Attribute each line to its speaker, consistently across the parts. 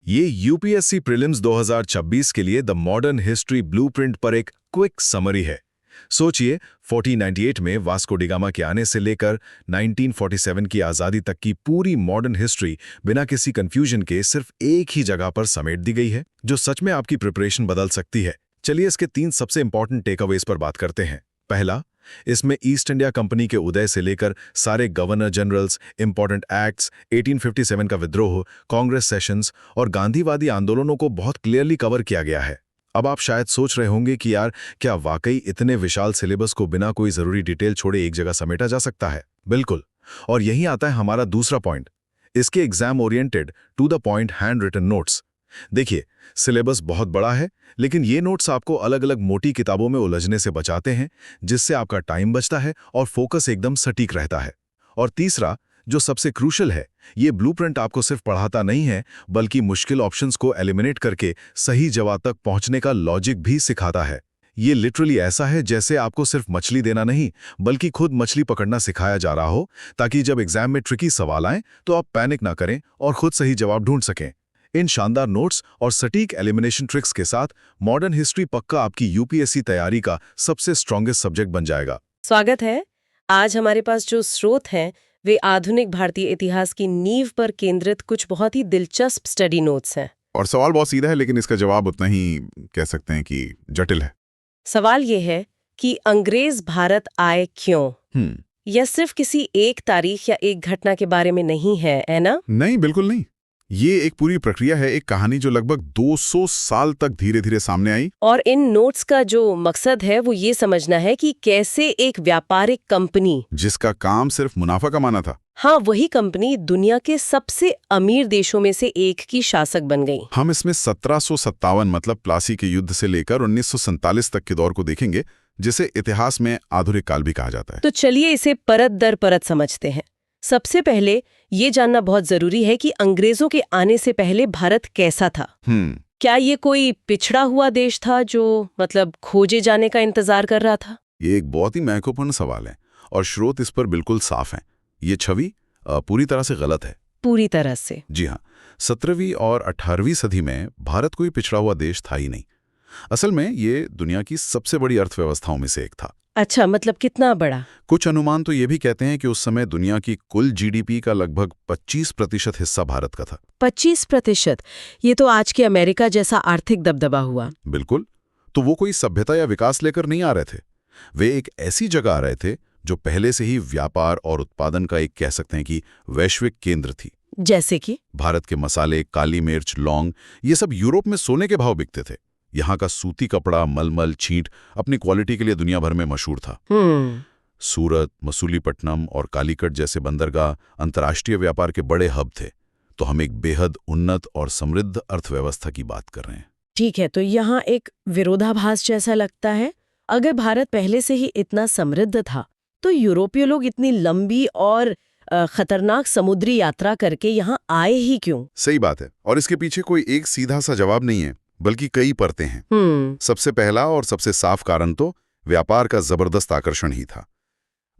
Speaker 1: ये UPSC prelims 2026 के लिए द मॉडर्न हिस्ट्री ब्लूप्रिंट पर एक क्विक समरी है। सोचिए, 1498 में वास्को डी गामा के आने से लेकर 1947 की आज़ादी तक की पूरी मॉडर्न हिस्ट्री बिना किसी कंफ्यूजन के सिर्फ एक ही जगह पर समेट दी गई है, जो सच में आपकी प्रिपरेशन बदल सकती है। चलिए इसके 3 सबसे इंपॉर्टेंट टेकअवेज पर बात करते हैं। पहला, इसमें ईस्ट इंडिया कंपनी के उदय से लेकर सारे गवर्नर जनरल्स, इंपॉर्टेंट एक्ट्स, 1857 का विद्रोह, कांग्रेस सेशंस और गांधीवादी आंदोलनों को बहुत क्लियरली कवर किया गया है। अब आप शायद सोच रहे होंगे कि यार, क्या वाकई इतने विशाल सिलेबस को बिना कोई जरूरी डिटेल छोड़े एक जगह समेटा जा सकता है? बिल्कुल। और यही आता है हमारा दूसरा पॉइंट, इसके exam oriented to the point handwritten notes. देखिए, सिलेबस बहुत बड़ा है, लेकिन ये नोट्स आपको अलग अलग मोटी किताबों में उलझने से बचाते हैं, जिससे आपका टाइम बचता है और फोकस एकदम सटीक रहता है। और तीसरा, जो सबसे क्रूशल है, ये ब्लूप्रिंट आपको सिर्फ पढ़ाता नहीं है, बल्कि मुश्किल ऑप्शंस को एलिमिनेट करके सही जवाब तक पहुंचने का लॉजिक भी सिखाता है। ये लिटरली ऐसा है जैसे आपको सिर्फ मछली देना नहीं, बल्कि खुद मछली पकड़ना सिखाया जा रहा हो, ताकि जब एग्जाम में ट्रिकी सवाल आएं तो आप पैनिक ना करें और खुद सही जवाब ढूंढ सकें। इन शानदार नोट्स और सटीक एलिमिनेशन ट्रिक्स के साथ मॉडर्न हिस्ट्री पक्का आपकी यूपीएससी तैयारी का सबसे स्ट्रॉन्गेस्ट सब्जेक्ट बन जाएगा।
Speaker 2: स्वागत है। आज हमारे पास जो स्रोत हैं वे आधुनिक भारतीय इतिहास की नींव पर केंद्रित कुछ बहुत ही दिलचस्प स्टडी नोट्स हैं।
Speaker 3: और सवाल बहुत सीधा है, लेकिन इसका जवाब उतना ही कह सकते हैं कि जटिल है।
Speaker 2: सवाल ये है कि अंग्रेज भारत आए क्यों? यह सिर्फ किसी एक तारीख या एक घटना के बारे में नहीं है ना?
Speaker 3: नहीं, बिल्कुल नहीं। ये एक पूरी प्रक्रिया है, एक कहानी जो लगभग 200 साल तक धीरे धीरे सामने आई।
Speaker 2: और इन नोट्स का जो मकसद है वो ये समझना है कि कैसे एक व्यापारिक कंपनी,
Speaker 3: जिसका काम सिर्फ मुनाफा कमाना था,
Speaker 2: हाँ वही कंपनी दुनिया के सबसे अमीर देशों में से एक की शासक बन गई।
Speaker 3: हम इसमें 1757 मतलब प्लासी के युद्ध से लेकर 1947 तक के दौर को देखेंगे, जिसे इतिहास में आधुनिक काल भी कहा जाता है।
Speaker 2: तो चलिए इसे परत दर परत समझते हैं। सबसे पहले ये जानना बहुत जरूरी है कि अंग्रेजों के आने से पहले भारत कैसा था। क्या ये कोई पिछड़ा हुआ देश था जो मतलब खोजे जाने का इंतजार कर रहा था?
Speaker 3: ये एक बहुत ही महत्वपूर्ण सवाल है और स्रोत इस पर बिल्कुल साफ हैं। ये छवि पूरी तरह से गलत है।
Speaker 2: पूरी तरह से?
Speaker 3: जी हाँ। 17वीं और 18वीं सदी में भारत कोई पिछड़ा हुआ देश था ही नहीं। असल में ये दुनिया की सबसे बड़ी अर्थव्यवस्थाओं में से एक था।
Speaker 2: अच्छा, मतलब कितना बड़ा?
Speaker 3: कुछ अनुमान तो ये भी कहते हैं कि उस समय दुनिया की कुल जीडीपी का लगभग 25% हिस्सा भारत का था।
Speaker 2: 25%? ये तो आज के अमेरिका जैसा आर्थिक दबदबा हुआ।
Speaker 3: बिल्कुल। तो वो कोई सभ्यता या विकास लेकर नहीं आ रहे थे। वे एक ऐसी जगह आ रहे थे जो पहले से ही व्यापार और उत्पादन का एक कह सकते हैं कि वैश्विक केंद्र थी।
Speaker 2: जैसे कि
Speaker 3: भारत के मसाले, काली मिर्च, लौंग, ये सब यूरोप में सोने के भाव बिकते थे। यहाँ का सूती कपड़ा, मलमल, छींट अपनी क्वालिटी के लिए दुनिया भर में मशहूर था। सूरत, मसूलीपट्टनम और कालीकट जैसे बंदरगाह अंतर्राष्ट्रीय व्यापार के बड़े हब थे। तो हम एक बेहद उन्नत और समृद्ध अर्थव्यवस्था की बात कर रहे हैं।
Speaker 2: ठीक है, तो यहाँ एक विरोधाभास जैसा लगता है। अगर भारत पहले से ही इतना समृद्ध था, तो यूरोपीय लोग इतनी लंबी और खतरनाक समुद्री यात्रा करके यहाँ आए ही क्यों?
Speaker 3: सही बात है। और इसके पीछे कोई एक सीधा सा जवाब नहीं है, बल्कि कई परतें हैं। सबसे पहला और सबसे साफ कारण तो व्यापार का जबरदस्त आकर्षण ही था।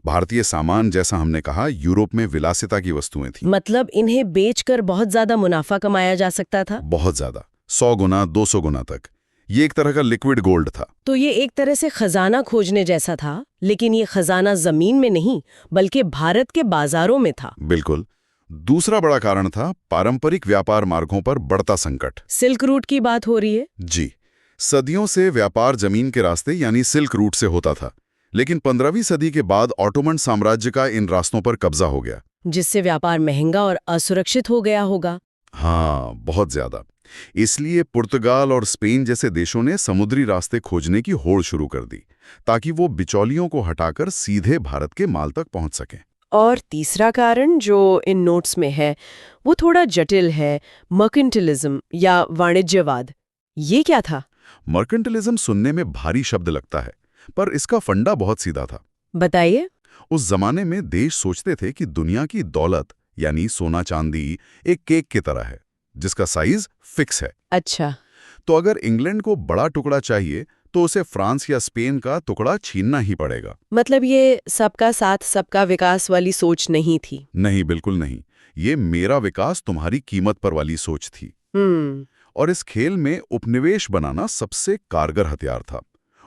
Speaker 3: भारतीय सामान, जैसा हमने कहा, यूरोप में विलासिता की वस्तुएं थी।
Speaker 2: मतलब इन्हें बेचकर बहुत ज्यादा मुनाफा कमाया जा सकता था?
Speaker 3: बहुत ज्यादा, 100 गुना, 200 गुना तक। ये एक तरह का लिक्विड गोल्ड था।
Speaker 2: तो ये एक तरह से खजाना खोजने जैसा था, लेकिन ये खजाना जमीन में नहीं बल्कि भारत के बाजारों में था।
Speaker 3: बिल्कुल। दूसरा बड़ा कारण था पारंपरिक व्यापार मार्गों पर बढ़ता संकट।
Speaker 2: सिल्क रूट की बात हो रही है?
Speaker 3: जी। सदियों से व्यापार जमीन के रास्ते यानी सिल्क रूट से होता था, लेकिन 15वीं सदी के बाद ऑटोमन साम्राज्य का इन रास्तों पर कब्जा हो गया,
Speaker 2: जिससे व्यापार महंगा और असुरक्षित हो गया होगा।
Speaker 3: हाँ, बहुत ज्यादा। इसलिए पुर्तगाल और स्पेन जैसे देशों ने समुद्री रास्ते खोजने की होड़ शुरू कर दी, ताकि वो बिचौलियों को हटाकर सीधे भारत के माल तक पहुंच सकें।
Speaker 2: और तीसरा कारण जो इन नोट्स में है वो थोड़ा जटिल है, मर्केंटिलिज्म या वाणिज्यवाद। ये क्या था?
Speaker 3: मर्केंटिलिज्म सुनने में भारी शब्द लगता है, पर इसका फंडा बहुत सीधा था।
Speaker 2: बताइए।
Speaker 3: उस जमाने में देश सोचते थे कि दुनिया की दौलत यानी सोना चांदी एक केक की तरह है, जिसका साइज फिक्स है।
Speaker 2: अच्छा।
Speaker 3: तो अगर इंग्लैंड को बड़ा टुकड़ा चाहिए तो उसे फ्रांस या स्पेन का टुकड़ा छीनना ही पड़ेगा।
Speaker 2: मतलब ये सबका साथ सबका विकास वाली सोच नहीं थी?
Speaker 3: नहीं, बिल्कुल नहीं। ये मेरा विकास तुम्हारी कीमत पर वाली सोच थी। और इस खेल में उपनिवेश बनाना सबसे कारगर हथियार था।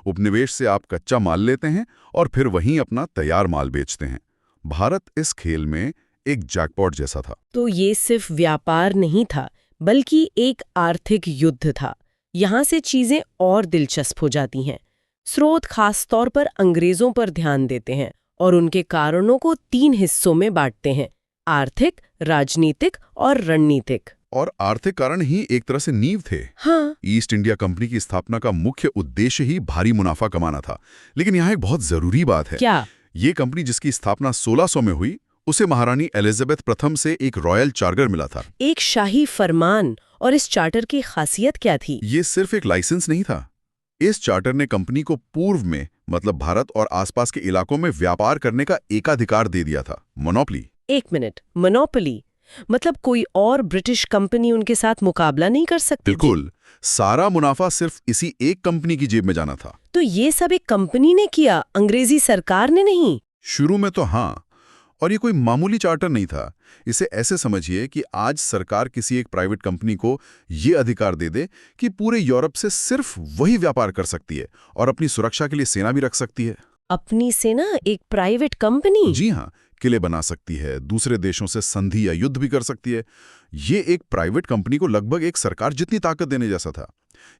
Speaker 3: उपनिवेश से आप कच्चा माल लेते हैं और फिर वहीं अपना तैयार माल बेचते हैं। भारत इस खेल में एक जैकपॉट जैसा था।
Speaker 2: तो ये सिर्फ व्यापार नहीं था, बल्कि एक आर्थिक युद्ध था। यहाँ से चीजें और दिलचस्प हो जाती हैं। स्रोत खास तौर पर अंग्रेजों पर ध्यान देते हैं और उनके कारणों को 3 हिस्सों में बांटते हैं: आर्थिक, राजनीतिक और रणनीतिक।
Speaker 3: और आर्थिक कारण ही एक तरह से नींव थे।
Speaker 2: हाँ।
Speaker 3: ईस्ट इंडिया कंपनी की स्थापना का मुख्य उद्देश्य ही भारी मुनाफा कमाना था। लेकिन यहाँ एक बहुत जरूरी बात है।
Speaker 2: क्या?
Speaker 3: ये कंपनी जिसकी स्थापना 1600 में हुई, उसे महारानी एलिजाबेथ प्रथम से एक रॉयल चार्टर मिला था,
Speaker 2: एक शाही फरमान। और इस चार्टर की खासियत क्या थी?
Speaker 3: ये सिर्फ एक लाइसेंस नहीं था। इस चार्टर ने कंपनी को पूर्व में, मतलब भारत और आसपास के इलाकों में व्यापार करने का एकाधिकार दे दिया था। मोनोपोली।
Speaker 2: 1 मिनट, मोनोपोली मतलब कोई और ब्रिटिश कंपनी उनके साथ मुकाबला नहीं कर सकती?
Speaker 3: बिल्कुल। सारा मुनाफा सिर्फ इसी एक कंपनी की जेब में जाना था।
Speaker 2: तो ये सब एक कंपनी ने किया, अंग्रेजी सरकार ने नहीं?
Speaker 3: शुरू में तो हाँ। और ये कोई मामूली चार्टर नहीं था। इसे ऐसे समझिए कि आज सरकार किसी एक प्राइवेट कंपनी को ये अधिकार दे दे कि पूरे यूरोप से सिर्फ वही व्यापार कर सकती है और अपनी सुरक्षा के लिए सेना भी रख सकती है।
Speaker 2: अपनी सेना? एक प्राइवेट कंपनी?
Speaker 3: जी हाँ, किले बना सकती है, दूसरे देशों से संधि या युद्ध भी कर सकती है। ये एक प्राइवेट कंपनी को लगभग एक सरकार जितनी ताकत देने जैसा था।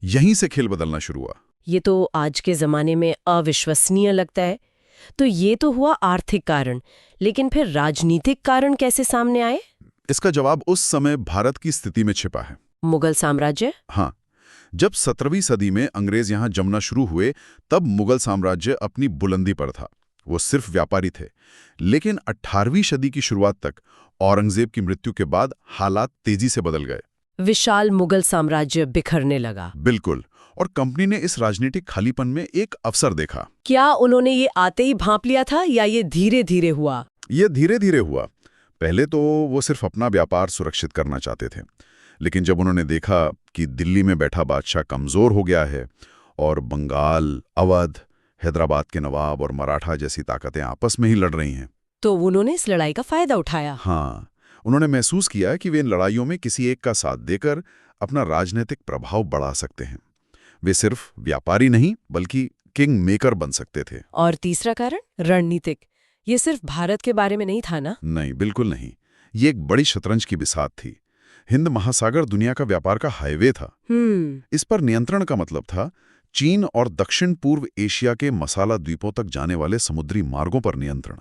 Speaker 3: यहीं से खेल बदलना शुरू हुआ।
Speaker 2: ये तो आज के जमाने में अविश्वसनीय लगता है। तो ये तो हुआ आर्थिक कारण, लेकिन फिर राजनीतिक कारण कैसे सामने आए?
Speaker 3: इसका जवाब उस समय भारत की स्थिति में छिपा है।
Speaker 2: मुगल साम्राज्य?
Speaker 3: हाँ, जब 17वीं सदी में अंग्रेज यहाँ जमना शुरू हुए, तब मुगल साम्राज्य अपनी बुलंदी पर था। वो सिर्फ व्यापारी थे। लेकिन 18वीं सदी की शुरुआत तक औरंगजेब की मृत्यु के बाद हालात तेजी से बदल गए।
Speaker 2: विशाल मुगल साम्राज्य बिखरने लगा।
Speaker 3: बिल्कुल। और कंपनी ने इस राजनीतिक खालीपन में एक अवसर देखा।
Speaker 2: क्या उन्होंने ये आते ही भांप लिया था या ये धीरे धीरे हुआ?
Speaker 3: ये धीरे धीरे हुआ। पहले तो वो सिर्फ अपना व्यापार सुरक्षित करना चाहते थे, लेकिन जब उन्होंने देखा कि दिल्ली में बैठा बादशाह कमजोर हो गया है और बंगाल, अवध, हैदराबाद के नवाब और मराठा जैसी ताकतें आपस में ही लड़ रही हैं,
Speaker 2: तो उन्होंने इस लड़ाई का फायदा उठाया।
Speaker 3: हाँ, उन्होंने महसूस किया कि वे इन लड़ाइयों में किसी एक का साथ देकर अपना राजनीतिक प्रभाव बढ़ा सकते हैं। वे सिर्फ व्यापारी नहीं, बल्कि किंग मेकर बन सकते थे।
Speaker 2: और तीसरा कारण, रणनीतिक। ये सिर्फ भारत के बारे में नहीं था ना?
Speaker 3: नहीं, बिल्कुल नहीं। ये एक बड़ी शतरंज की बिसात थी। हिंद महासागर दुनिया का व्यापार का हाईवे था। इस पर नियंत्रण का मतलब था चीन और दक्षिण पूर्व एशिया के मसाला द्वीपों तक जाने वाले समुद्री मार्गों पर नियंत्रण।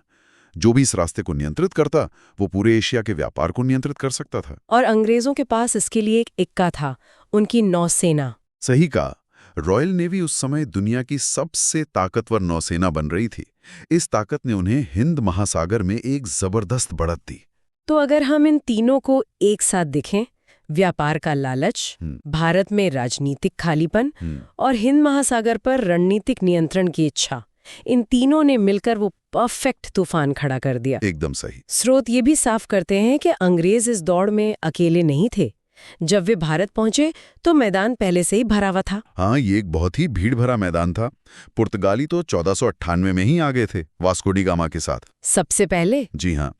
Speaker 3: जो भी इस रास्ते को नियंत्रित करता, वो पूरे एशिया के व्यापार को नियंत्रित कर सकता था।
Speaker 2: और अंग्रेजों के पास इसके लिए एक इक्का था, उनकी नौसेना।
Speaker 3: सही कहा। रॉयल नेवी उस समय दुनिया की सबसे ताकतवर नौसेना बन रही थी। इस ताकत ने उन्हें हिंद महासागर में एक जबरदस्त बढ़त दी।
Speaker 2: तो अगर हम इन तीनों को एक साथ देखें, व्यापार का लालच, भारत में राजनीतिक खालीपन और हिंद महासागर पर रणनीतिक नियंत्रण की इच्छा, इन तीनों ने मिलकर वो परफेक्ट तूफान खड़ा कर दिया।
Speaker 3: एकदम सही।
Speaker 2: स्रोत ये भी साफ करते हैं कि अंग्रेज इस दौड़ में अकेले नहीं थे। जब वे भारत पहुंचे तो मैदान पहले से ही भरा हुआ था।
Speaker 3: हाँ, ये एक बहुत ही भीड़ भरा मैदान था। पुर्तगाली तो 1498 में ही आ गए थे वास्को डी गामा के साथ।
Speaker 2: सबसे पहले?
Speaker 3: जी हाँ।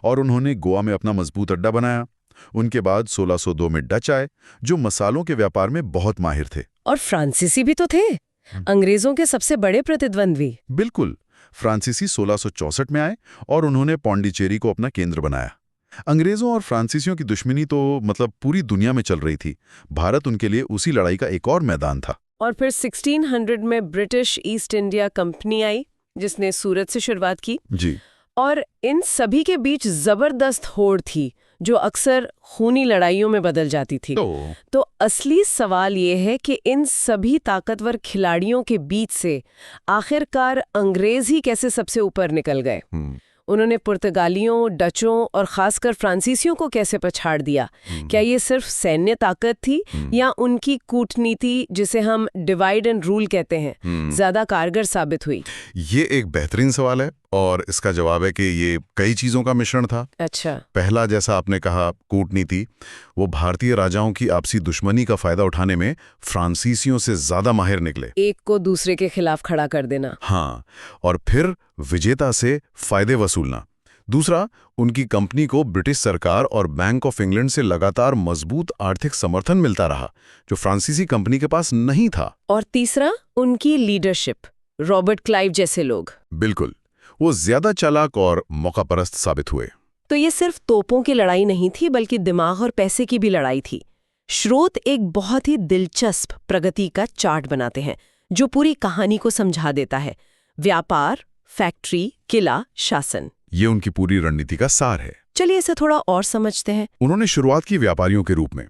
Speaker 3: और उन्होंने गोवा में अपना मजबूत अड्डा बनाया। उनके बाद 1602 में डच आए, जो मसालों के व्यापार में बहुत माहिर थे।
Speaker 2: और फ्रांसीसी भी तो थे, अंग्रेजों के सबसे बड़े प्रतिद्वंद्वी।
Speaker 3: बिल्कुल। फ्रांसीसी 1664 में आए और उन्होंने पौंडीचेरी को अपना केंद्र बनाया। अंग्रेजों और फ्रांसीसियों की दुश्मनी तो मतलब पूरी दुनिया में चल रही थी। भारत उनके लिए उसी लड़ाई का एक और मैदान था।
Speaker 2: और फिर 1600 में ब्रिटिश ईस्ट इंडिया कंपनी आई, जिसने सूरत से शुरुआत की।
Speaker 3: जी।
Speaker 2: और इन सभी के बीच जबरदस्त होड़ थी, जो अक्सर खूनी लड़ाइयों में बदल जाती थी। तो असली सवाल ये है कि इन सभी ताकतवर खिलाड़ियों के बीच से आखिरकार अंग्रेज ही कैसे सबसे ऊपर निकल गए? उन्होंने पुर्तगालियों, डचों और खासकर फ्रांसीसियों को कैसे पछाड़ दिया? क्या ये सिर्फ सैन्य ताकत थी या उनकी कूटनीति, जिसे हम डिवाइड एंड रूल कहते हैं, ज्यादा कारगर साबित हुई?
Speaker 3: ये एक बेहतरीन सवाल है और इसका जवाब है कि ये कई चीजों का मिश्रण था।
Speaker 2: अच्छा।
Speaker 3: पहला, जैसा आपने कहा, कूटनीति। वो भारतीय राजाओं की आपसी दुश्मनी का फायदा उठाने में फ्रांसीसियों से ज्यादा माहिर निकले।
Speaker 2: एक को दूसरे के खिलाफ खड़ा कर देना।
Speaker 3: हाँ। और फिर विजेता से फायदे वसूलना। दूसरा, उनकी कंपनी को ब्रिटिश सरकार और बैंक ऑफ इंग्लैंड से लगातार मजबूत आर्थिक समर्थन मिलता रहा, जो फ्रांसीसी कंपनी के पास नहीं था।
Speaker 2: और तीसरा, उनकी लीडरशिप, रॉबर्ट क्लाइव जैसे लोग।
Speaker 3: बिल्कुल, वो ज्यादा चालाक और मौकापरस्त साबित हुए।
Speaker 2: तो ये सिर्फ तोपों की लड़ाई नहीं थी, बल्कि दिमाग और पैसे की भी लड़ाई थी। स्रोत एक बहुत ही दिलचस्प प्रगति का चार्ट बनाते हैं जो पूरी कहानी को समझा देता है। व्यापार, फैक्ट्री, किला, शासन,
Speaker 3: ये उनकी पूरी रणनीति का सार है।
Speaker 2: चलिए इसे थोड़ा और समझते हैं।
Speaker 3: उन्होंने शुरुआत की व्यापारियों के रूप में,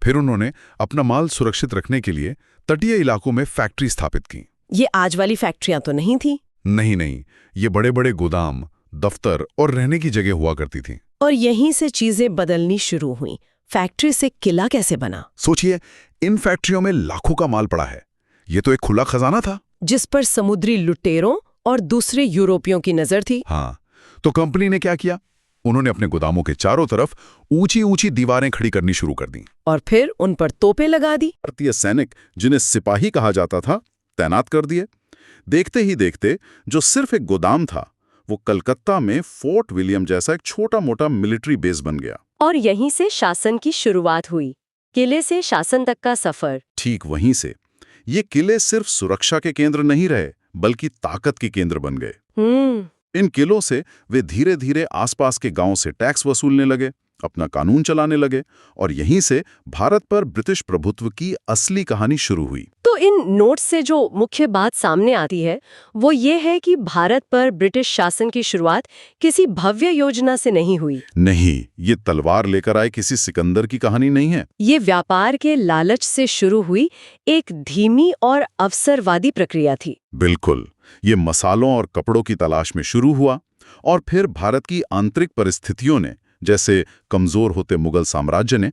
Speaker 3: फिर उन्होंने अपना माल सुरक्षित रखने के लिए तटीय इलाकों में फैक्ट्री स्थापित की।
Speaker 2: ये आज वाली फैक्ट्रियां तो नहीं थी।
Speaker 3: नहीं, ये बड़े बड़े गोदाम, दफ्तर और रहने की जगह हुआ करती थी।
Speaker 2: और यहीं से चीजें बदलनी शुरू हुई। फैक्ट्री से किला कैसे बना?
Speaker 3: सोचिए, इन फैक्ट्रियों में लाखों का माल पड़ा है। ये तो एक खुला खजाना था
Speaker 2: जिस पर समुद्री लुटेरों और दूसरे यूरोपियों की नजर थी।
Speaker 3: हाँ, तो कंपनी ने क्या किया? उन्होंने अपने गोदामों के चारों तरफ ऊंची ऊंची दीवारें खड़ी करनी शुरू कर दी
Speaker 2: और फिर उन पर तोपें लगा दी।
Speaker 3: भारतीय सैनिक, जिन्हें सिपाही कहा जाता था, तैनात कर दिए। देखते ही देखते जो सिर्फ एक गोदाम था, वो कलकत्ता में फोर्ट विलियम जैसा एक छोटा मोटा मिलिट्री बेस बन गया।
Speaker 2: और यहीं से शासन की शुरुआत हुई। किले से शासन तक का सफर।
Speaker 3: ठीक वहीं से ये किले सिर्फ सुरक्षा के केंद्र नहीं रहे, बल्कि ताकत के केंद्र बन गए। इन किलों से वे धीरे धीरे आसपास के गांवों से टैक्स वसूलने लगे, अपना कानून चलाने लगे, और यहीं से भारत पर ब्रिटिश प्रभुत्व की असली कहानी शुरू हुई।
Speaker 2: तो इन नोट्स से जो मुख्य बात सामने आती है वो ये है कि भारत पर ब्रिटिश शासन की शुरुआत किसी भव्य योजना से नहीं हुई।
Speaker 3: नहीं, ये तलवार लेकर आए किसी सिकंदर की कहानी नहीं है।
Speaker 2: ये व्यापार के लालच से शुरू हुई एक धीमी और अवसरवादी प्रक्रिया थी।
Speaker 3: बिल्कुल, ये मसालों और कपड़ों की तलाश में शुरू हुआ, और फिर भारत की आंतरिक परिस्थितियों ने, जैसे कमजोर होते मुगल साम्राज्य ने,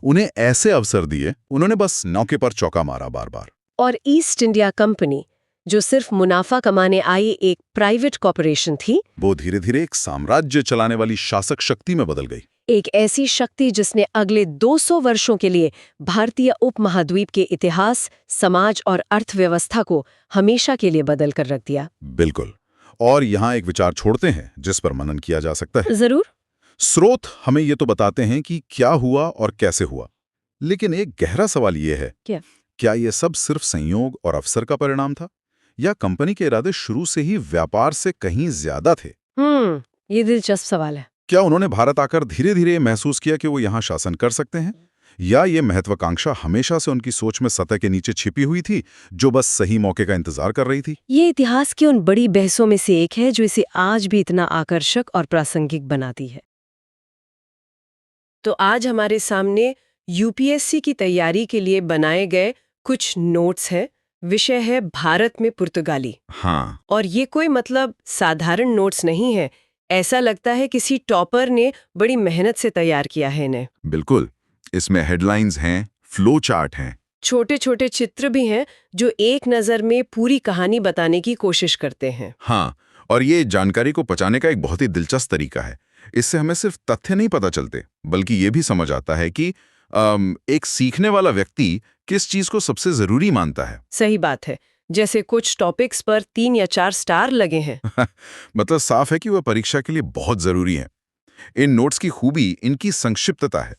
Speaker 3: उन्हें ऐसे अवसर दिए, उन्होंने बस नौके पर चौका मारा बार बार।
Speaker 2: और ईस्ट इंडिया कंपनी, जो सिर्फ मुनाफा कमाने आई एक प्राइवेट कॉर्पोरेशन थी,
Speaker 3: वो धीरे धीरे एक साम्राज्य चलाने वाली शासक शक्ति में बदल गई।
Speaker 2: एक ऐसी शक्ति जिसने अगले 200 वर्षों के लिए भारतीय उपमहाद्वीप के इतिहास, समाज और अर्थव्यवस्था को हमेशा के लिए बदल कर रख दिया।
Speaker 3: बिल्कुल, और यहाँ एक विचार छोड़ते हैं जिस पर मनन किया जा सकता है।
Speaker 2: जरूर।
Speaker 3: स्रोत हमें ये तो बताते हैं कि क्या हुआ और कैसे हुआ, लेकिन एक गहरा सवाल ये है, क्या ये सब सिर्फ संयोग और अवसर का परिणाम था, या कंपनी के इरादे शुरू से ही व्यापार से कहीं ज्यादा थे?
Speaker 2: ये दिलचस्प सवाल है।
Speaker 3: क्या उन्होंने भारत आकर धीरे धीरे महसूस किया कि वो यहाँ शासन कर सकते हैं, या ये महत्वाकांक्षा हमेशा से उनकी सोच में सतह के नीचे छिपी हुई थी, जो बस सही मौके का इंतजार कर रही थी?
Speaker 2: ये इतिहास की उन बड़ी बहसों में से एक है जो इसे आज भी इतना आकर्षक और प्रासंगिक बनाती है। तो आज हमारे सामने यूपीएससी की तैयारी के लिए बनाए गए कुछ नोट्स हैं। विषय है भारत में पुर्तगाली।
Speaker 3: हाँ,
Speaker 2: और ये कोई मतलब साधारण नोट्स नहीं है। ऐसा लगता है किसी टॉपर ने बड़ी मेहनत से तैयार किया है इन्हें।
Speaker 3: बिल्कुल, इसमें हेडलाइंस हैं, फ्लो चार्ट हैं,
Speaker 2: छोटे छोटे चित्र भी हैं जो एक नज़र में पूरी कहानी बताने की कोशिश करते हैं।
Speaker 3: हाँ, और ये जानकारी को पचाने का एक बहुत ही दिलचस्प तरीका है। इससे हमें सिर्फ तथ्य नहीं पता चलते, बल्कि ये भी समझ आता है कि एक सीखने वाला व्यक्ति किस चीज को सबसे जरूरी मानता है।
Speaker 2: सही बात है। जैसे कुछ टॉपिक्स पर 3 या 4 स्टार लगे हैं।
Speaker 3: मतलब साफ है कि वह परीक्षा के लिए बहुत जरूरी है। इन नोट्स की खूबी इनकी संक्षिप्तता है,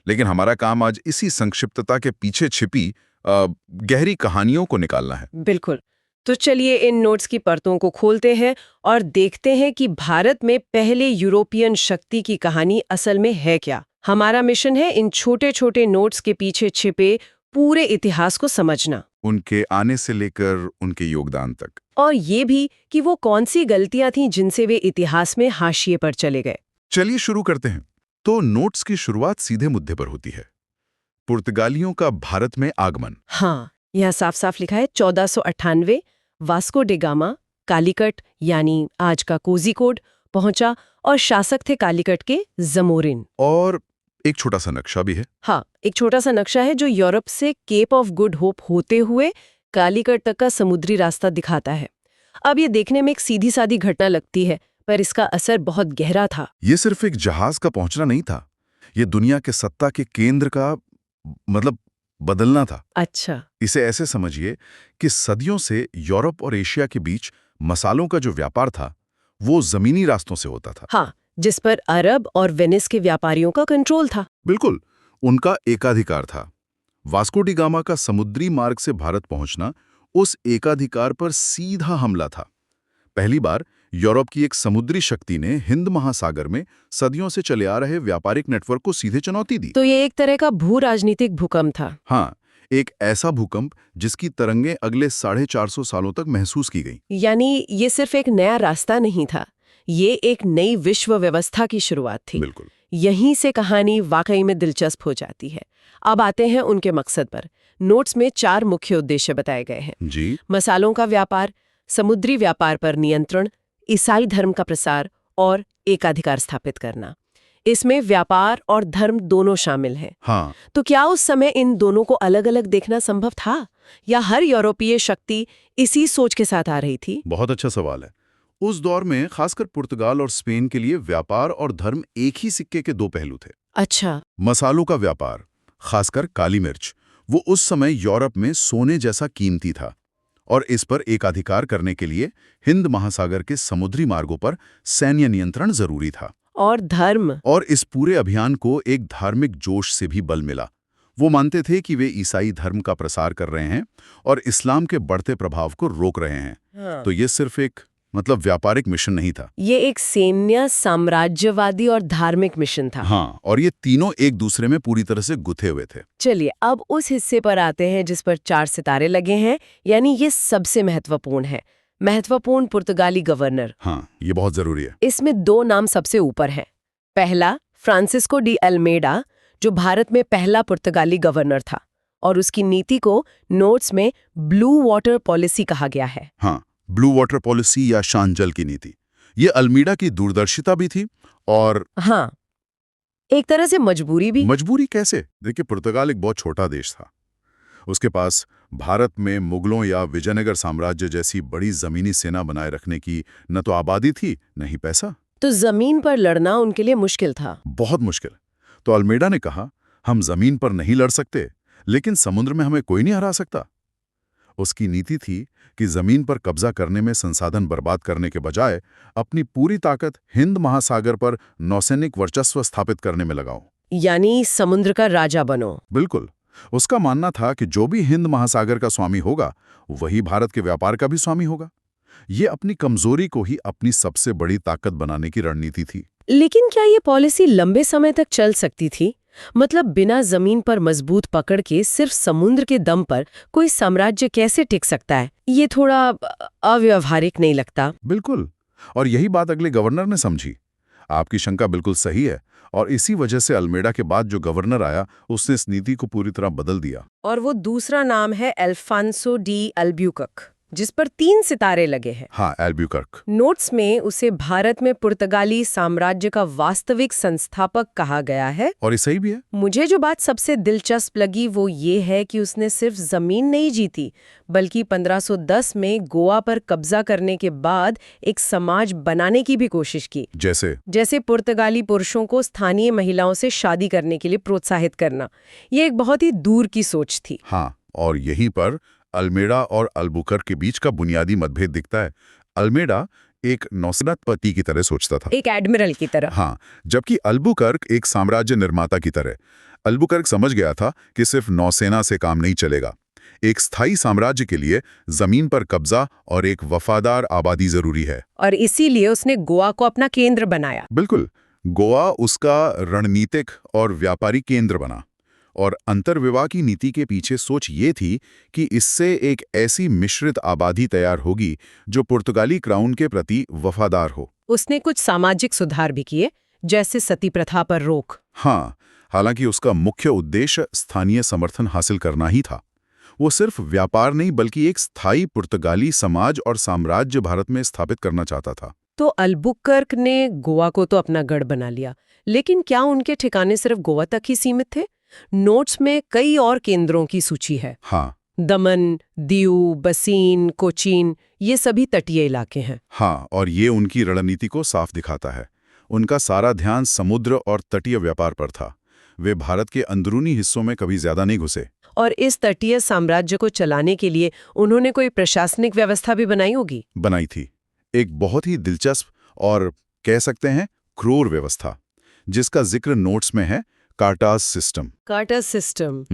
Speaker 3: लेकिन हमारा काम आज इसी संक्षिप्तता के पीछे छिपी गहरी कहानियों को निकालना है।
Speaker 2: बिल्कुल। तो चलिए इन नोट्स की परतों को खोलते हैं और देखते हैं कि भारत में पहले यूरोपियन शक्ति की कहानी असल में है क्या। हमारा मिशन है इन छोटे छोटे नोट्स के पीछे छिपे पूरे इतिहास को समझना,
Speaker 3: उनके आने से लेकर उनके योगदान तक,
Speaker 2: और ये भी कि वो कौन सी गलतियां थीं जिनसे वे इतिहास में हाशिए पर चले गए।
Speaker 3: चलिए शुरू करते हैं। तो नोट्स की शुरुआत सीधे मुद्दे पर होती है, पुर्तगालियों का भारत में आगमन।
Speaker 2: हाँ, यहाँ साफ साफ लिखा है 1498 वास्को डे गामा कालीकट यानी आज का कोझिकोड पहुंचा और शासक थे कालीकट के जमोरिन।
Speaker 3: और एक छोटा सा नक्शा भी है।
Speaker 2: हाँ, एक छोटा सा नक्शा है जो यूरोप से केप ऑफ गुड होप होते हुए कालीकट तक का समुद्री रास्ता दिखाता है। अब ये देखने में एक सीधी सादी घटना लगती है, पर इसका असर बहुत गहरा था।
Speaker 3: ये सिर्फ एक जहाज का पहुंचना नहीं था, ये दुनिया के सत्ता के केंद्र का मतलब बदलना था।
Speaker 2: अच्छा।
Speaker 3: इसे ऐसे समझिए कि सदियों से यूरोप और एशिया के बीच मसालों का जो व्यापार था वो जमीनी रास्तों से होता था।
Speaker 2: हाँ, जिस पर अरब और वेनिस के व्यापारियों का कंट्रोल था।
Speaker 3: बिल्कुल, उनका एकाधिकार था। वास्को डी गामा का समुद्री मार्ग से भारत पहुंचना उस एकाधिकार पर सीधा हमला था। पहली बार यूरोप की एक समुद्री शक्ति ने हिंद महासागर में सदियों से चले आ रहे व्यापारिक नेटवर्क को सीधे चुनौती दी।
Speaker 2: तो ये एक तरह का भू राजनीतिक भूकंप था।
Speaker 3: हाँ, एक ऐसा भूकंप जिसकी तरंगें अगले 450 सालों तक महसूस की गई।
Speaker 2: यानी ये सिर्फ एक नया रास्ता नहीं था, ये एक नई विश्व व्यवस्था की शुरुआत थी।
Speaker 3: बिल्कुल।
Speaker 2: यहीं से कहानी वाकई में दिलचस्प हो जाती है। अब आते हैं उनके मकसद पर। नोट्स में 4 मुख्य उद्देश्य बताए गए हैं।
Speaker 3: जी।
Speaker 2: मसालों का व्यापार, समुद्री व्यापार पर नियंत्रण, ईसाई धर्म का प्रसार और एकाधिकार स्थापित करना। इसमें व्यापार और धर्म दोनों शामिल हैं।
Speaker 3: हाँ,
Speaker 2: तो क्या उस समय इन दोनों को अलग-अलग देखना संभव था, या हर यूरोपीय शक्ति इसी सोच के साथ आ रही थी?
Speaker 3: बहुत अच्छा सवाल है। उस दौर में खासकर पुर्तगाल और स्पेन के लिए व्यापार और धर्म एक ही सिक्के के 2 पहलू थे।
Speaker 2: अच्छा।
Speaker 3: मसालों का व्यापार, खासकर काली मिर्च, वो उस समय यूरोप में सोने जैसा कीमती था और इस पर एकाधिकार करने के लिए हिंद महासागर के समुद्री मार्गों पर सैन्य नियंत्रण जरूरी था।
Speaker 2: और धर्म?
Speaker 3: और इस पूरे अभियान को एक धार्मिक जोश से भी बल मिला। वो मानते थे कि वे ईसाई धर्म का प्रसार कर रहे हैं और इस्लाम के बढ़ते प्रभाव को रोक रहे हैं।
Speaker 2: हाँ।
Speaker 3: तो ये सिर्फ एक व्यापारिक मिशन नहीं था।
Speaker 2: ये एक सैन्य, साम्राज्यवादी और धार्मिक मिशन था।
Speaker 3: हाँ, और ये तीनों एक दूसरे में पूरी तरह से गुथे हुए थे।
Speaker 2: चलिए अब उस हिस्से पर आते हैं जिस पर 4 सितारे लगे हैं, यानी ये सबसे महत्वपूर्ण है। महत्वपूर्ण पुर्तगाली गवर्नर।
Speaker 3: हाँ, ये बहुत जरूरी है।
Speaker 2: इसमें 2 नाम सबसे ऊपर हैं। पहला फ्रांसिस्को डी अल्मेडा, जो भारत में पहला पुर्तगाली गवर्नर था, और उसकी नीति को नोट्स में ब्लू वाटर पॉलिसी कहा गया है।
Speaker 3: हाँ, ब्लू वाटर पॉलिसी या शांत जल की नीति। ये अल्मीडा की दूरदर्शिता भी थी और
Speaker 2: हाँ, एक तरह से मजबूरी भी।
Speaker 3: मजबूरी कैसे? देखिए, पुर्तगाल एक बहुत छोटा देश था। उसके पास भारत में मुगलों या विजयनगर साम्राज्य जैसी बड़ी जमीनी सेना बनाए रखने की न तो आबादी थी, न ही पैसा।
Speaker 2: तो जमीन पर लड़ना उनके लिए मुश्किल था।
Speaker 3: बहुत मुश्किल। तो अल्मेडा ने कहा, हम जमीन पर नहीं लड़ सकते, लेकिन समुद्र में हमें कोई नहीं हरा सकता। उसकी नीति थी कि जमीन पर कब्जा करने में संसाधन बर्बाद करने के बजाय अपनी पूरी ताकत हिंद महासागर पर नौसैनिक वर्चस्व स्थापित करने में लगाओ।
Speaker 2: यानी समुद्र का राजा बनो।
Speaker 3: बिल्कुल। उसका मानना था कि जो भी हिंद महासागर का स्वामी होगा, वही भारत के व्यापार का भी स्वामी होगा। ये अपनी कमजोरी को ही अपनी सबसे बड़ी ताकत बनाने की रणनीति थी।
Speaker 2: लेकिन क्या ये पॉलिसी लंबे समय तक चल सकती थी? मतलब बिना जमीन पर मजबूत पकड़ के सिर्फ समुद्र के दम पर कोई साम्राज्य कैसे टिक सकता है? ये थोड़ा अव्यावहारिक नहीं लगता?
Speaker 3: बिल्कुल। और यही बात अगले गवर्नर ने समझी। आपकी शंका बिल्कुल सही है, और इसी वजह से अल्मेडा के बाद जो गवर्नर आया, उसने इस नीति को पूरी तरह बदल दिया।
Speaker 2: और वो दूसरा नाम है अल्फांसो डी अल्ब्यूकर्क, जिस पर 3 सितारे लगे हैं।
Speaker 3: हाँ, एल्ब्यूकर्क।
Speaker 2: नोट्स में उसे भारत में पुर्तगाली साम्राज्य का वास्तविक संस्थापक कहा गया है।
Speaker 3: और ये सही भी है।
Speaker 2: मुझे जो बात सबसे दिलचस्प लगी वो ये है कि उसने सिर्फ जमीन नहीं जीती, बल्कि 1510 में गोवा पर कब्जा करने के बाद एक समाज बनाने की भी कोशिश की।
Speaker 3: जैसे
Speaker 2: पुर्तगाली पुरुषों को स्थानीय महिलाओं से शादी करने के लिए प्रोत्साहित करना। ये एक बहुत ही दूर की सोच थी।
Speaker 3: हाँ, और यहीं पर अल्मेडा और अल्बुकर्क के बीच का बुनियादी मतभेद दिखता है। अल्मेडा एक नौसेनापति की तरह सोचता था,
Speaker 2: एक एडमिरल की तरह।
Speaker 3: हाँ, जबकि अल्बुकर्क एक साम्राज्य निर्माता की तरह। अल्बुकर्क समझ गया था कि सिर्फ नौसेना से काम नहीं चलेगा। एक स्थायी साम्राज्य के लिए जमीन पर कब्जा और एक वफादार आबादी जरूरी है।
Speaker 2: और इसीलिए उसने गोवा को अपना केंद्र बनाया।
Speaker 3: बिल्कुल। गोवा उसका रणनीतिक और व्यापारी केंद्र बना। और अंतर्विवाह की नीति के पीछे सोच ये थी कि इससे एक ऐसी मिश्रित आबादी तैयार होगी जो पुर्तगाली क्राउन के प्रति वफादार हो।
Speaker 2: उसने कुछ सामाजिक सुधार भी किए, जैसे सती प्रथा पर रोक।
Speaker 3: हाँ, हालांकि उसका मुख्य उद्देश्य स्थानीय समर्थन हासिल करना ही था। वो सिर्फ व्यापार नहीं, बल्कि एक स्थायी पुर्तगाली समाज और साम्राज्य भारत में स्थापित करना चाहता था।
Speaker 2: तो अल्बुकर्क ने गोवा को तो अपना गढ़ बना लिया, लेकिन क्या उनके ठिकाने सिर्फ गोवा तक ही सीमित थे? नोट्स में कई और केंद्रों की सूची है।
Speaker 3: हाँ,
Speaker 2: दमन, दीव, बसीन, कोचीन, ये सभी तटीय इलाके हैं।
Speaker 3: हाँ, और ये उनकी रणनीति को साफ दिखाता है। उनका सारा ध्यान समुद्र और तटीय व्यापार पर था। वे भारत के अंदरूनी हिस्सों में कभी ज्यादा नहीं घुसे।
Speaker 2: और इस तटीय साम्राज्य को चलाने के लिए उन्होंने कोई प्रशासनिक व्यवस्था भी बनाई होगी।
Speaker 3: बनाई थी। एक बहुत ही दिलचस्प और कह सकते हैं क्रूर व्यवस्था, जिसका जिक्र नोट्स में है, कार्टाज सिस्टम।
Speaker 2: कार्टर सिस्टम,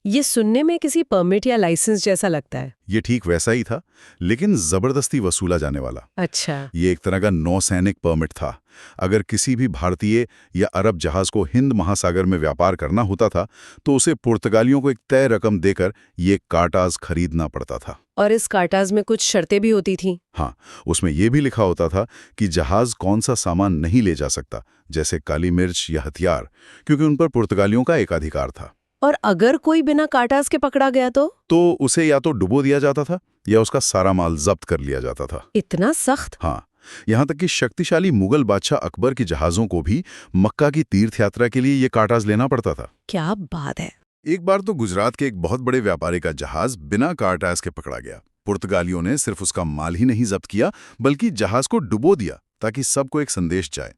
Speaker 2: ये सुनने में किसी परमिट या लाइसेंस जैसा लगता है।
Speaker 3: ये ठीक वैसा ही था, लेकिन जबरदस्ती वसूला जाने वाला।
Speaker 2: अच्छा।
Speaker 3: ये एक तरह का नौसैनिक परमिट था। अगर किसी भी भारतीय या अरब जहाज को हिंद महासागर में व्यापार करना होता था, तो उसे पुर्तगालियों को एक तय रकम देकर ये कार्टाज खरीदना पड़ता था।
Speaker 2: और इस कार्टाज में कुछ शर्तें भी होती थी।
Speaker 3: हाँ, उसमें यह भी लिखा होता था कि जहाज कौन सा सामान नहीं ले जा सकता, जैसे काली मिर्च या हथियार, क्योंकि उन पर पुर्तगालियों का एकाधिकार था।
Speaker 2: और अगर कोई बिना कार्टाज के पकड़ा गया तो
Speaker 3: उसे या तो डुबो दिया जाता था या उसका सारा माल जब्त कर लिया जाता था।
Speaker 2: इतना सख्त?
Speaker 3: हाँ, यहाँ तक कि शक्तिशाली मुगल बादशाह अकबर के जहाज़ों को भी मक्का की तीर्थ यात्रा के लिए ये कार्टाज लेना पड़ता था।
Speaker 2: क्या बात है।
Speaker 3: एक बार तो गुजरात के एक बहुत बड़े व्यापारी का जहाज बिना कार्टाज के पकड़ा गया। पुर्तगालियों ने सिर्फ उसका माल ही नहीं जब्त किया, बल्कि जहाज को डुबो दिया ताकि सबको एक संदेश जाए।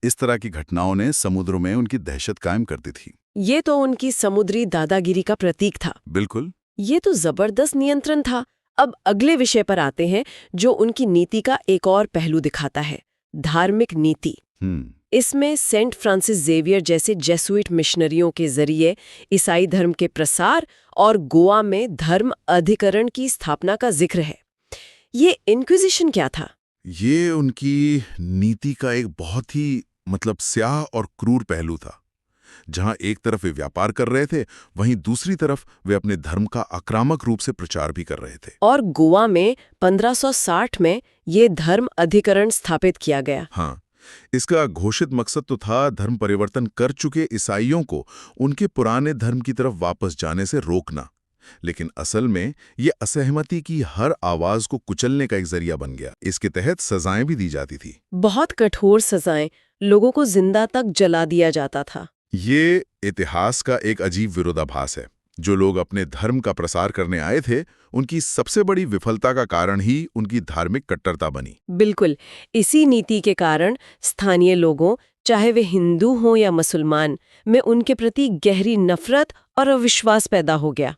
Speaker 3: इस तरह की घटनाओं ने समुद्रों में उनकी दहशत कायम कर दी थी।
Speaker 2: ये तो उनकी समुद्री दादागिरी का प्रतीक था।
Speaker 3: बिल्कुल।
Speaker 2: ये तो जबरदस्त नियंत्रण था। अब अगले विषय पर आते हैं, जो उनकी नीति का एक और पहलू दिखाता है, धार्मिक नीति। इसमें सेंट फ्रांसिस जेवियर जैसे जेसुइट मिशनरियों के जरिए ईसाई धर्म के प्रसार और गोवा में धर्म अधिकरण की स्थापना का जिक्र है। ये इंक्विजिशन क्या था?
Speaker 3: ये उनकी नीति का एक बहुत ही स्याह और क्रूर पहलू था। जहां एक तरफ वे व्यापार कर रहे थे, वहीं दूसरी तरफ वे अपने धर्म का आक्रामक रूप से प्रचार भी कर रहे थे।
Speaker 2: और गोवा में 1560 में ये धर्म अधिकरण स्थापित किया गया।
Speaker 3: हाँ, इसका घोषित मकसद तो था धर्म परिवर्तन कर चुके ईसाइयों को उनके पुराने धर्म की तरफ वापस जाने से रोकना। लेकिन असल में ये असहमति की हर आवाज को कुचलने का एक जरिया बन गया। इसके तहत सजाएं भी दी जाती थी।
Speaker 2: बहुत कठोर सजाएं, लोगों को जिंदा तक जला दिया जाता था।
Speaker 3: ये इतिहास का एक अजीब विरोधाभास है। जो लोग अपने धर्म का प्रसार करने आए थे, उनकी सबसे बड़ी विफलता का कारण ही उनकी धार्मिक कट्टरता बनी।
Speaker 2: बिल्कुल। इसी नीति के कारण स्थानीय लोगों, चाहे वे हिंदू हों या मुसलमान, में उनके प्रति गहरी नफरत और अविश्वास पैदा हो गया।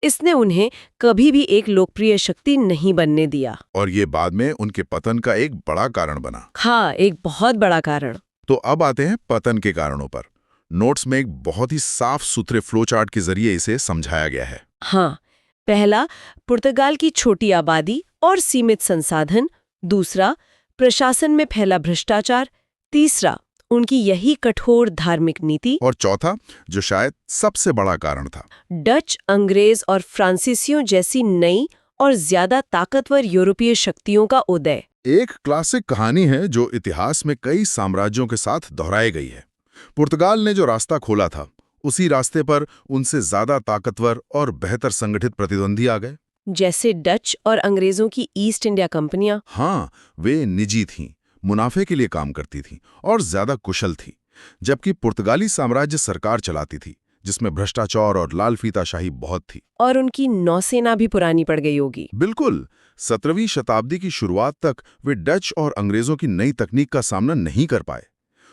Speaker 2: इसने उन्हें कभी भी एक लोकप्रिय शक्ति नहीं बनने दिया।
Speaker 3: और ये बाद में उनके पतन का एक बड़ा कारण बना।
Speaker 2: हाँ, एक बहुत बड़ा कारण।
Speaker 3: तो अब आते हैं पतन के कारणों पर। नोट्स में एक बहुत ही साफ सुथरे फ्लो चार्ट के जरिए इसे समझाया गया है।
Speaker 2: हाँ, पहला, पुर्तगाल की छोटी आबादी और सीमित संसाधन। दूसरा, प्रशासन में फैला भ्रष्टाचार। तीसरा, उनकी यही कठोर धार्मिक नीति।
Speaker 3: और चौथा, जो शायद सबसे बड़ा कारण था,
Speaker 2: डच, अंग्रेज और फ्रांसीसियों जैसी नई और ज्यादा ताकतवर यूरोपीय शक्तियों का उदय।
Speaker 3: एक क्लासिक कहानी है जो इतिहास में कई साम्राज्यों के साथ दोहराई गई है। पुर्तगाल ने जो रास्ता खोला था, उसी रास्ते पर उनसे ज्यादा ताकतवर और बेहतर संगठित प्रतिद्वंदी आ गए।
Speaker 2: जैसे डच और अंग्रेजों की ईस्ट इंडिया कंपनियां।
Speaker 3: हाँ, वे निजी थीं, मुनाफे के लिए काम करती थीं और ज्यादा कुशल थीं, जबकि पुर्तगाली साम्राज्य सरकार चलाती थी, जिसमें भ्रष्टाचार और लाल फीताशाही बहुत थी।
Speaker 2: और उनकी नौसेना भी पुरानी पड़ गई होगी।
Speaker 3: बिल्कुल। 17वीं शताब्दी की शुरुआत तक वे डच और अंग्रेजों की नई तकनीक का सामना नहीं कर पाए।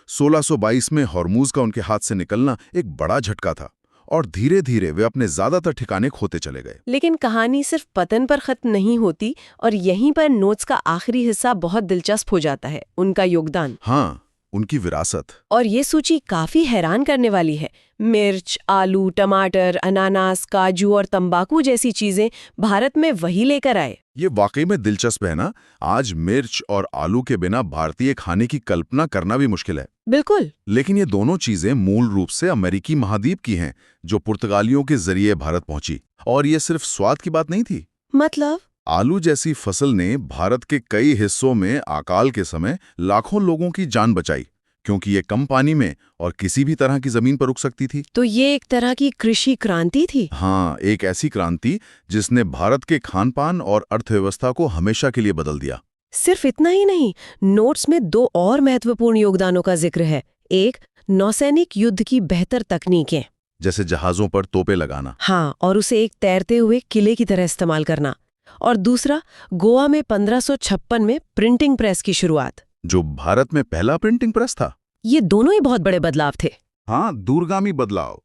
Speaker 3: 1622 में हॉर्मूज का उनके हाथ से निकलना एक बड़ा झटका था, और धीरे धीरे वे अपने ज्यादातर ठिकाने खोते चले गए।
Speaker 2: लेकिन कहानी सिर्फ पतन पर खत्म नहीं होती, और यहीं पर नोट्स का आखिरी हिस्सा बहुत दिलचस्प हो जाता है, उनका योगदान।
Speaker 3: हाँ, उनकी विरासत।
Speaker 2: और ये सूची काफी हैरान करने वाली है। मिर्च, आलू, टमाटर, अनानास, काजू और तंबाकू जैसी चीजें भारत में वही लेकर आए।
Speaker 3: ये वाकई में दिलचस्प है ना। आज मिर्च और आलू के बिना भारतीय खाने की कल्पना करना भी मुश्किल है।
Speaker 2: बिल्कुल।
Speaker 3: लेकिन ये दोनों चीजें मूल रूप से अमेरिकी महाद्वीप की हैं, जो पुर्तगालियों के जरिए भारत पहुंची। और ये सिर्फ स्वाद की बात नहीं थी।
Speaker 2: मतलब?
Speaker 3: आलू जैसी फसल ने भारत के कई हिस्सों में अकाल के समय लाखों लोगों की जान बचाई, क्योंकि ये कम पानी में और किसी भी तरह की जमीन पर उग सकती थी।
Speaker 2: तो ये एक तरह की कृषि क्रांति थी।
Speaker 3: हाँ, एक ऐसी क्रांति जिसने भारत के खान पान और अर्थव्यवस्था को हमेशा के लिए बदल दिया।
Speaker 2: सिर्फ इतना ही नहीं, नोट्स में 2 और महत्वपूर्ण योगदानों का जिक्र है। एक, नौसैनिक युद्ध की बेहतर तकनीकें,
Speaker 3: जैसे जहाजों पर तोपें लगाना।
Speaker 2: हाँ, और उसे एक तैरते हुए किले की तरह इस्तेमाल करना। और दूसरा, गोवा में 1556 में प्रिंटिंग प्रेस की शुरुआत,
Speaker 3: जो भारत में पहला प्रिंटिंग प्रेस था।
Speaker 2: ये दोनों ही बहुत बड़े बदलाव थे।
Speaker 3: हाँ, दूरगामी बदलाव।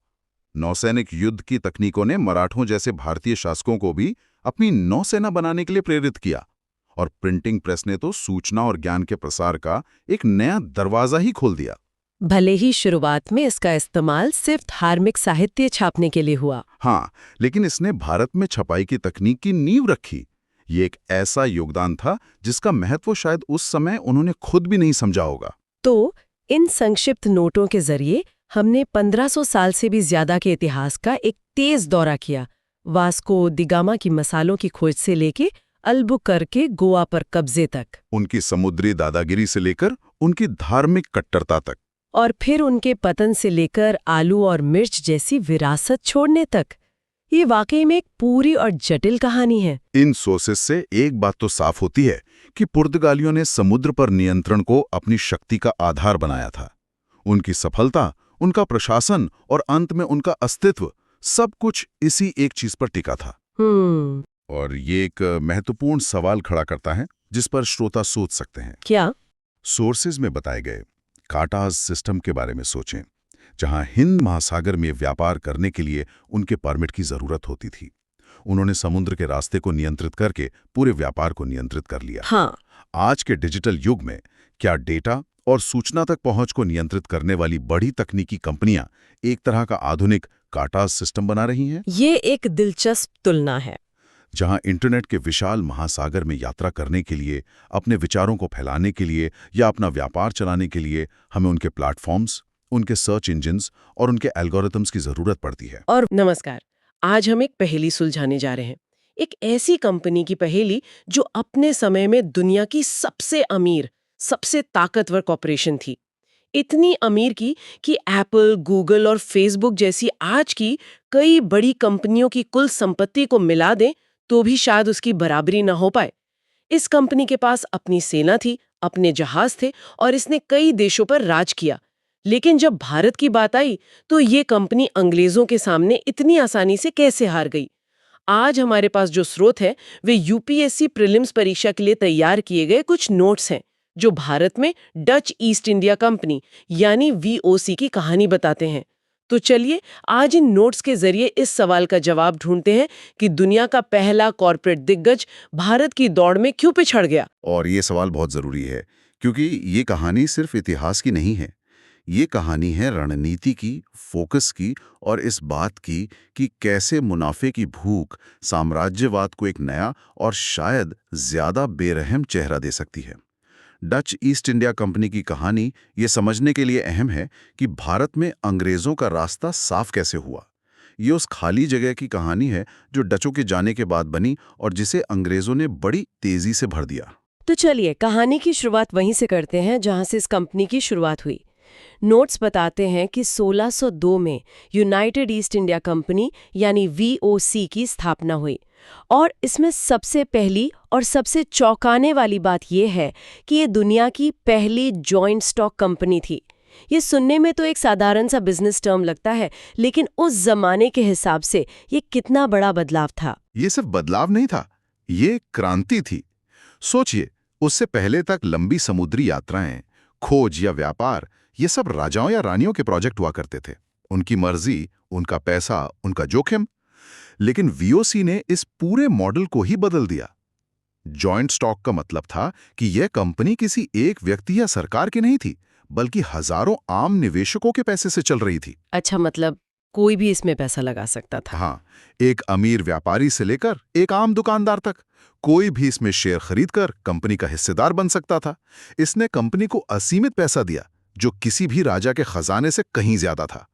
Speaker 3: नौसैनिक युद्ध की तकनीकों ने मराठों जैसे भारतीय शासकों को भी अपनी नौसेना बनाने के लिए प्रेरित किया, और प्रिंटिंग प्रेस ने तो सूचना और ज्ञान के प्रसार का एक नया दरवाजा ही खोल दिया।
Speaker 2: भले ही शुरुआत में इसका इस्तेमाल सिर्फ धार्मिक साहित्य छापने के लिए हुआ।
Speaker 3: हाँ, लेकिन इसने भारत में छपाई की तकनीक की नींव रखी। ये एक ऐसा योगदान था जिसका महत्व शायद उस समय उन्होंने खुद भी नहीं समझा होगा।
Speaker 2: तो इन संक्षिप्त नोटों के जरिए हमने 1500 साल से भी ज्यादा के इतिहास का एक तेज दौरा किया, वास्को डी गामा की मसालों की खोज से लेके अल्बुकर्के गोवा पर कब्जे तक,
Speaker 3: उनकी समुद्री दादागिरी से लेकर उनकी धार्मिक कट्टरता तक,
Speaker 2: और फिर उनके पतन से लेकर आलू और मिर्च जैसी विरासत छोड़ने तक। ये वाकई में एक पूरी और जटिल कहानी है।
Speaker 3: इन सोर्सेस से एक बात तो साफ होती है कि पुर्तगालियों ने समुद्र पर नियंत्रण को अपनी शक्ति का आधार बनाया था। उनकी सफलता, उनका प्रशासन और अंत में उनका अस्तित्व, सब कुछ इसी एक चीज पर टिका था। और ये एक महत्वपूर्ण सवाल खड़ा करता है जिस पर श्रोता सोच सकते हैं।
Speaker 2: क्या?
Speaker 3: सोर्सेज में बताए गए काटाज सिस्टम के बारे में सोचें, जहां हिंद महासागर में व्यापार करने के लिए उनके परमिट की जरूरत होती थी। उन्होंने समुद्र के रास्ते को नियंत्रित करके पूरे व्यापार को नियंत्रित कर लिया।
Speaker 2: हाँ।
Speaker 3: आज के डिजिटल युग में क्या डेटा और सूचना तक पहुंच को नियंत्रित करने वाली बड़ी तकनीकी कंपनियां एक तरह का आधुनिक काटाज सिस्टम बना रही हैं?
Speaker 2: ये एक दिलचस्प तुलना है।
Speaker 3: जहां इंटरनेट के विशाल महासागर में यात्रा करने के लिए, अपने विचारों को फैलाने के लिए या अपना व्यापार चलाने के लिए हमें उनके प्लेटफॉर्म्स, उनके सर्च इंजिन्स और उनके एल्गोरिथम्स की जरूरत पड़ती है।
Speaker 2: और नमस्कार, आज हम एक पहेली सुलझाने जा रहे हैं। एक ऐसी कंपनी की पहेली जो अपने समय में दुनिया की सबसे अमीर, सबसे ताकतवर कॉर्पोरेशन थी। इतनी अमीर की कि एप्पल, गूगल और फेसबुक जैसी आज की कई बड़ी कंपनियों की कुल संपत्ति को मिला दें तो भी शायद उसकी बराबरी ना हो पाए। इस कंपनी के पास अपनी सेना थी, अपने जहाज थे और इसने कई देशों पर राज किया। लेकिन जब भारत की बात आई तो ये कंपनी अंग्रेजों के सामने इतनी आसानी से कैसे हार गई? आज हमारे पास जो स्रोत है वे यूपीएससी प्रीलिम्स परीक्षा के लिए तैयार किए गए कुछ नोट्स हैं जो भारत में डच ईस्ट इंडिया कंपनी यानी वीओसी की कहानी बताते हैं। तो चलिए आज इन नोट्स के जरिए इस सवाल का जवाब ढूंढते हैं कि दुनिया का पहला कॉर्पोरेट दिग्गज भारत की दौड़ में क्यों पिछड़ गया।
Speaker 3: और ये सवाल बहुत जरूरी है क्योंकि ये कहानी सिर्फ इतिहास की नहीं है। ये कहानी है रणनीति की, फोकस की और इस बात की कि कैसे मुनाफे की भूख साम्राज्यवाद को एक नया और शायद ज्यादा बेरहम चेहरा दे सकती है। डच ईस्ट इंडिया कंपनी की कहानी ये समझने के लिए अहम है कि भारत में अंग्रेजों का रास्ता साफ कैसे हुआ। ये उस खाली जगह की कहानी है जो डचों के जाने के बाद बनी और जिसे अंग्रेजों ने बड़ी तेजी से भर दिया।
Speaker 2: तो चलिए कहानी की शुरुआत वहीं से करते हैं जहां से इस कंपनी की शुरुआत हुई। नोट्स बताते हैं कि 1602 में यूनाइटेड ईस्ट इंडिया कंपनी यानी वीओसी की स्थापना हुई और इसमें सबसे पहली और सबसे चौंकाने वाली बात यह है कि ये दुनिया की पहली जॉइंट स्टॉक कंपनी थी। ये सुनने में तो एक साधारण सा बिजनेस टर्म लगता है, लेकिन उस जमाने के हिसाब से ये कितना बड़ा बदलाव था।
Speaker 3: ये सिर्फ बदलाव नहीं था, ये क्रांति थी। सोचिए, उससे पहले तक लंबी समुद्री यात्राएं, खोज या व्यापार ये सब राजाओं या रानियों के प्रोजेक्ट हुआ करते थे। उनकी मर्जी, उनका पैसा, उनका जोखिम। लेकिन वीओसी ने इस पूरे मॉडल को ही बदल दिया। जॉइंट स्टॉक का मतलब था कि यह कंपनी किसी एक व्यक्ति या सरकार की नहीं थी, बल्कि हजारों आम निवेशकों के पैसे से चल रही थी।
Speaker 2: अच्छा, मतलब कोई भी इसमें पैसा लगा सकता था?
Speaker 3: हाँ, एक अमीर व्यापारी से लेकर एक आम दुकानदार तक कोई भी इसमें शेयर खरीदकर कंपनी का हिस्सेदार बन सकता था। इसने कंपनी को असीमित पैसा दिया, जो किसी भी राजा के खजाने से कहीं ज्यादा था,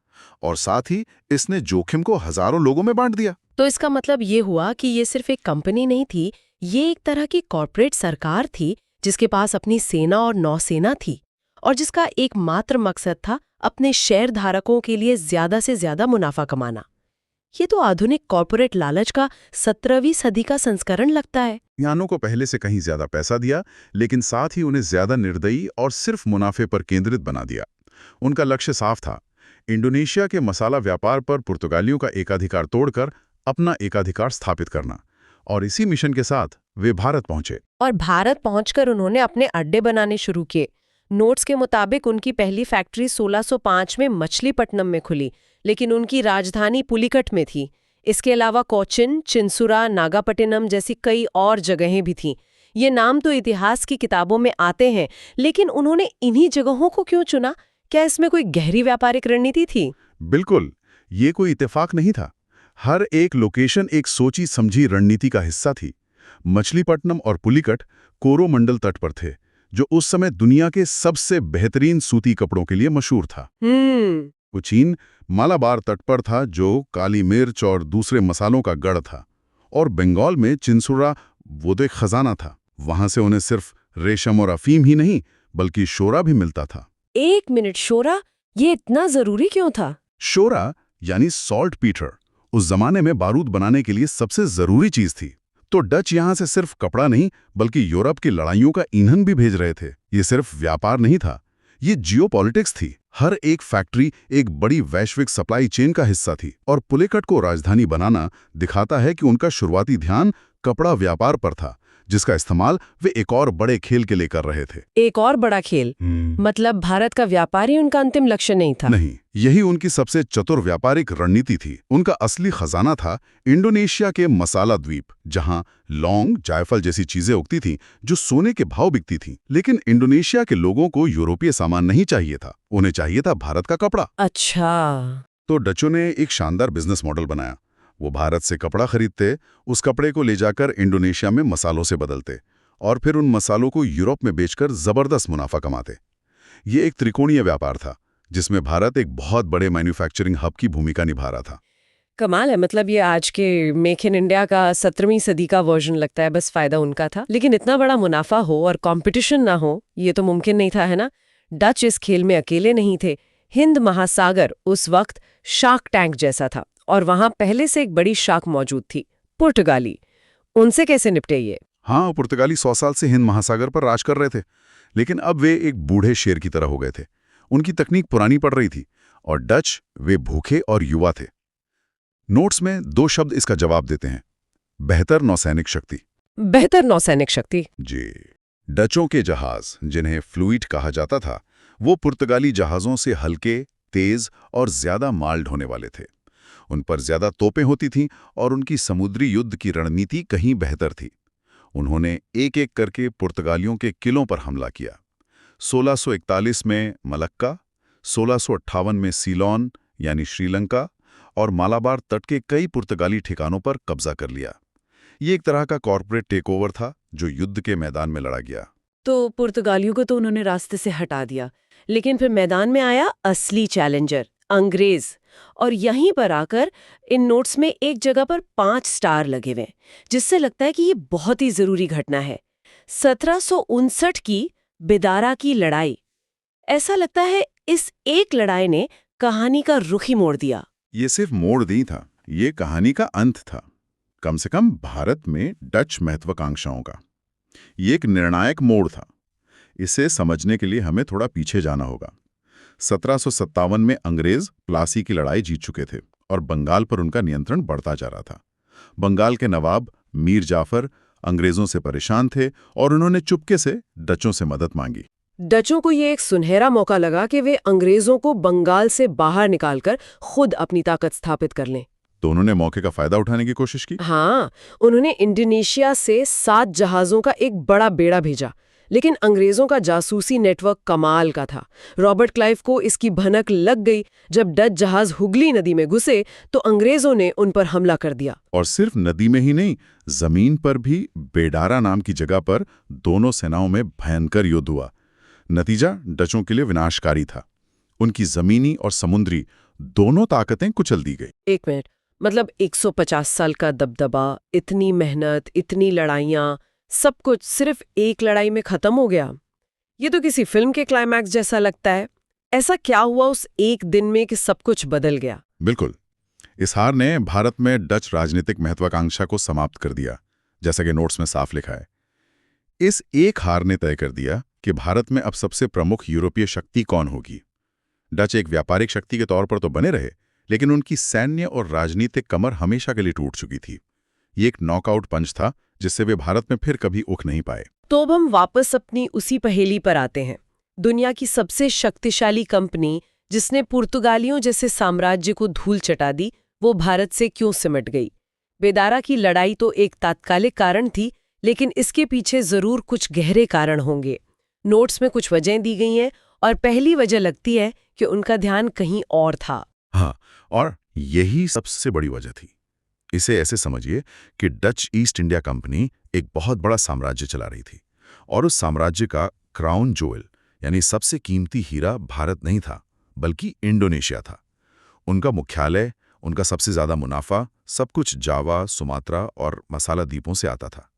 Speaker 3: और साथ ही इसने जोखिम को हजारों लोगों में बांट दिया।
Speaker 2: तो इसका मतलब ये हुआ कि ये सिर्फ एक कंपनी नहीं थी, ये एक तरह की कॉर्पोरेट सरकार थी जिसके पास अपनी सेना और नौसेना थी और जिसका एकमात्र मकसद था अपने शेयर धारकों के लिए ज्यादा से ज्यादा मुनाफा कमाना। ये तो आधुनिक कॉर्पोरेट लालच का 17वीं सदी का संस्करण लगता है।
Speaker 3: यानों को पहले से कहीं ज्यादा पैसा दिया, लेकिन साथ ही उन्हें ज्यादा निर्दयी और सिर्फ मुनाफे पर केंद्रित बना दिया। उनका लक्ष्य साफ था, इंडोनेशिया के मसाला व्यापार पर पुर्तगालियों का एकाधिकार तोड़कर अपना एकाधिकार स्थापित करना। और इसी मिशन के साथ वे भारत पहुंचे।
Speaker 2: और भारत पहुंचकर उन्होंने अपने अड्डे बनाने शुरू किए। नोट्स के मुताबिक उनकी पहली फैक्ट्री 1605 में मछलीपट्टनम में खुली, लेकिन उनकी राजधानी पुलिकट में थी। इसके अलावा कोचिन, चिंसुरा, नागापट्टिनम जैसी कई और जगहें भी थीं। ये नाम तो इतिहास की किताबों में आते हैं, लेकिन उन्होंने इन्हीं जगहों को क्यों चुना? क्या इसमें कोई गहरी व्यापारिक रणनीति थी?
Speaker 3: बिल्कुल, ये कोई इत्तेफाक नहीं था। हर एक लोकेशन एक सोची समझी रणनीति का हिस्सा थी। मछलीपट्टनम और पुलिकट कोरोमंडल तट पर थे, जो उस समय दुनिया के सबसे बेहतरीन सूती कपड़ों के लिए मशहूर था। उचीन मालाबार तट पर था, जो काली मिर्च और दूसरे मसालों का गढ़ था। और बंगाल में चिंसुरा वो तो एक खजाना था। वहां से उन्हें सिर्फ रेशम और अफीम ही नहीं, बल्कि शोरा भी मिलता था।
Speaker 2: एक मिनट, शोरा? ये इतना जरूरी क्यों था?
Speaker 3: शोरा यानी सॉल्ट पीटर उस जमाने में बारूद बनाने के लिए सबसे जरूरी चीज थी। तो डच यहां से सिर्फ कपड़ा नहीं, बल्कि यूरोप की लड़ाइयों का ईंधन भी भेज रहे थे। ये सिर्फ व्यापार नहीं था, ये जियोपॉलिटिक्स थी। हर एक फैक्ट्री एक बड़ी वैश्विक सप्लाई चेन का हिस्सा थी। और पुलिकट को राजधानी बनाना दिखाता है कि उनका शुरुआती ध्यान कपड़ा व्यापार पर था, जिसका इस्तेमाल वे एक और बड़े खेल के लिए कर रहे थे।
Speaker 2: एक और बड़ा खेल? मतलब भारत का व्यापार ही उनका अंतिम लक्ष्य नहीं था?
Speaker 3: नहीं, यही उनकी सबसे चतुर व्यापारिक रणनीति थी। उनका असली खजाना था इंडोनेशिया के मसाला द्वीप, जहां लौंग, जायफल जैसी चीजें उगती थीं, जो सोने के भाव बिकती थीं। लेकिन इंडोनेशिया के लोगों को यूरोपीय सामान नहीं चाहिए था, उन्हें चाहिए था भारत का कपड़ा।
Speaker 2: अच्छा।
Speaker 3: तो डचों ने एक शानदार बिजनेस मॉडल बनाया। वो भारत से कपड़ा खरीदते, उस कपड़े को ले जाकर इंडोनेशिया में मसालों से बदलते और फिर उन मसालों को यूरोप में बेचकर जबरदस्त मुनाफा कमाते। ये एक त्रिकोणीय व्यापार था, जिसमें भारत एक बहुत बड़े मैन्युफैक्चरिंग हब की भूमिका निभा रहा था।
Speaker 2: कमाल है। मतलब ये आज के मेक इन इंडिया का 17वीं सदी का वर्जन लगता है। बस फायदा उनका था, लेकिन इतना बड़ा मुनाफा हो और कंपटीशन ना हो, ये तो मुमकिन नहीं था, है ना? डच इस खेल में अकेले नहीं थे। हिंद महासागर उस वक्त शार्क टैंक जैसा था, और वहां पहले से एक बड़ी शार्क मौजूद थी, पुर्तगाली। उनसे कैसे निपटे ये?
Speaker 3: हाँ, पुर्तगाली 100 साल से हिंद महासागर पर राज कर रहे थे, लेकिन अब वे एक बूढ़े शेर की तरह हो गए थे। उनकी तकनीक पुरानी पड़ रही थी और डच वे भूखे और युवा थे। नोट्स में 2 शब्द इसका जवाब देते हैं: बेहतर नौसैनिक शक्ति।
Speaker 2: बेहतर नौसैनिक शक्ति?
Speaker 3: जी। डचों के जहाज, जिन्हें फ्लूइड कहा जाता था, वो पुर्तगाली जहाज़ों से हल्के, तेज और ज्यादा माल ढोने वाले थे। उन पर ज्यादा तोपें होती थीं और उनकी समुद्री युद्ध की रणनीति कहीं बेहतर थी। उन्होंने एक एक करके पुर्तगालियों के किलों पर हमला किया। 1641 में मलक्का, 1658 में सीलोन यानी श्रीलंका और मालाबार तट के कई पुर्तगाली ठिकानों पर कब्जा कर लिया। ये एक तरह का कॉर्पोरेट टेकओवर था, जो युद्ध के मैदान में लड़ा गया।
Speaker 2: तो पुर्तगालियों को तो उन्होंने रास्ते से हटा दिया, लेकिन फिर मैदान में आया असली चैलेंजर, अंग्रेज। और यहीं पर आकर इन नोट्स में एक जगह पर 5 स्टार लगे हुए, जिससे लगता है कि ये बहुत ही जरूरी घटना है। 1759 की बेदारा की लड़ाई। ऐसा लगता है इस एक लड़ाई ने कहानी का रुख ही मोड़ दिया।
Speaker 3: ये सिर्फ मोड़ नहीं था, ये कहानी का अंत था, कम से कम भारत में डच महत्वाकांक्षाओं का। ये एक निर्णायक मोड़ था। इसे समझने के लिए हमें थोड़ा पीछे जाना होगा। 1757 में अंग्रेज प्लासी की लड़ाई जीत चुके थे और बंगाल पर उनका नियंत्रण बढ़ता जा रहा था। बंगाल के नवाब मीर जाफर अंग्रेजों से परेशान थे और उन्होंने चुपके से डचों से मदद मांगी।
Speaker 2: डचों को ये एक सुनहरा मौका लगा कि वे अंग्रेजों को बंगाल से बाहर निकालकर खुद अपनी ताकत स्थापित कर लें।
Speaker 3: तो उन्होंने मौके का फायदा उठाने की कोशिश की।
Speaker 2: हाँ, उन्होंने इंडोनेशिया से 7 जहाजों का एक बड़ा बेड़ा भेजा, लेकिन अंग्रेजों का जासूसी नेटवर्क कमाल का था। रॉबर्ट क्लाइव को इसकी भनक लग गई। जब डच जहाज हुगली नदी में घुसे तो अंग्रेजों ने उन पर हमला कर दिया।
Speaker 3: और सिर्फ नदी में ही नहीं, जमीन पर भी बेडारा नाम की जगह पर दोनों सेनाओं में भयंकर युद्ध हुआ। नतीजा डचों के लिए विनाशकारी था। उनकी जमीनी और समुद्री दोनों ताकतें कुचल दी गई।
Speaker 2: एक मिनट, मतलब 150 साल का दबदबा, इतनी मेहनत, इतनी लड़ाइयाँ, सब कुछ सिर्फ एक लड़ाई में खत्म हो गया। ये तो किसी फिल्म के क्लाइमैक्स जैसा लगता है। ऐसा क्या हुआ उस एक दिन में कि सब कुछ बदल गया?
Speaker 3: बिल्कुल, इस हार ने भारत में डच राजनीतिक महत्वाकांक्षा को समाप्त कर दिया, जैसा कि नोट्स में साफ लिखा है। इस एक हार ने तय कर दिया कि भारत में अब सबसे प्रमुख यूरोपीय शक्ति कौन होगी। डच एक व्यापारिक शक्ति के तौर पर तो बने रहे, लेकिन उनकी सैन्य और राजनीतिक कमर हमेशा के लिए टूट चुकी थी। ये एक नॉकआउट पंच था, जिससे वे भारत में फिर कभी उठ नहीं पाए।
Speaker 2: तो अब हम वापस अपनी उसी पहेली पर आते हैं। दुनिया की सबसे शक्तिशाली कंपनी, जिसने पुर्तगालियों जैसे साम्राज्य को धूल चटा दी, वो भारत से क्यों सिमट गई? बेदारा की लड़ाई तो एक तात्कालिक कारण थी, लेकिन इसके पीछे जरूर कुछ गहरे कारण होंगे। नोट्स में कुछ वजहें दी गई हैं और पहली वजह लगती है कि उनका ध्यान कहीं और था।
Speaker 3: हाँ, और यही सबसे बड़ी वजह थी। इसे ऐसे समझिए कि डच ईस्ट इंडिया कंपनी एक बहुत बड़ा साम्राज्य चला रही थी और उस साम्राज्य का क्राउन जोएल यानी सबसे कीमती हीरा भारत नहीं था बल्कि इंडोनेशिया था। उनका मुख्यालय, उनका सबसे ज्यादा मुनाफा, सब कुछ जावा, सुमात्रा और मसाला द्वीपों से आता था।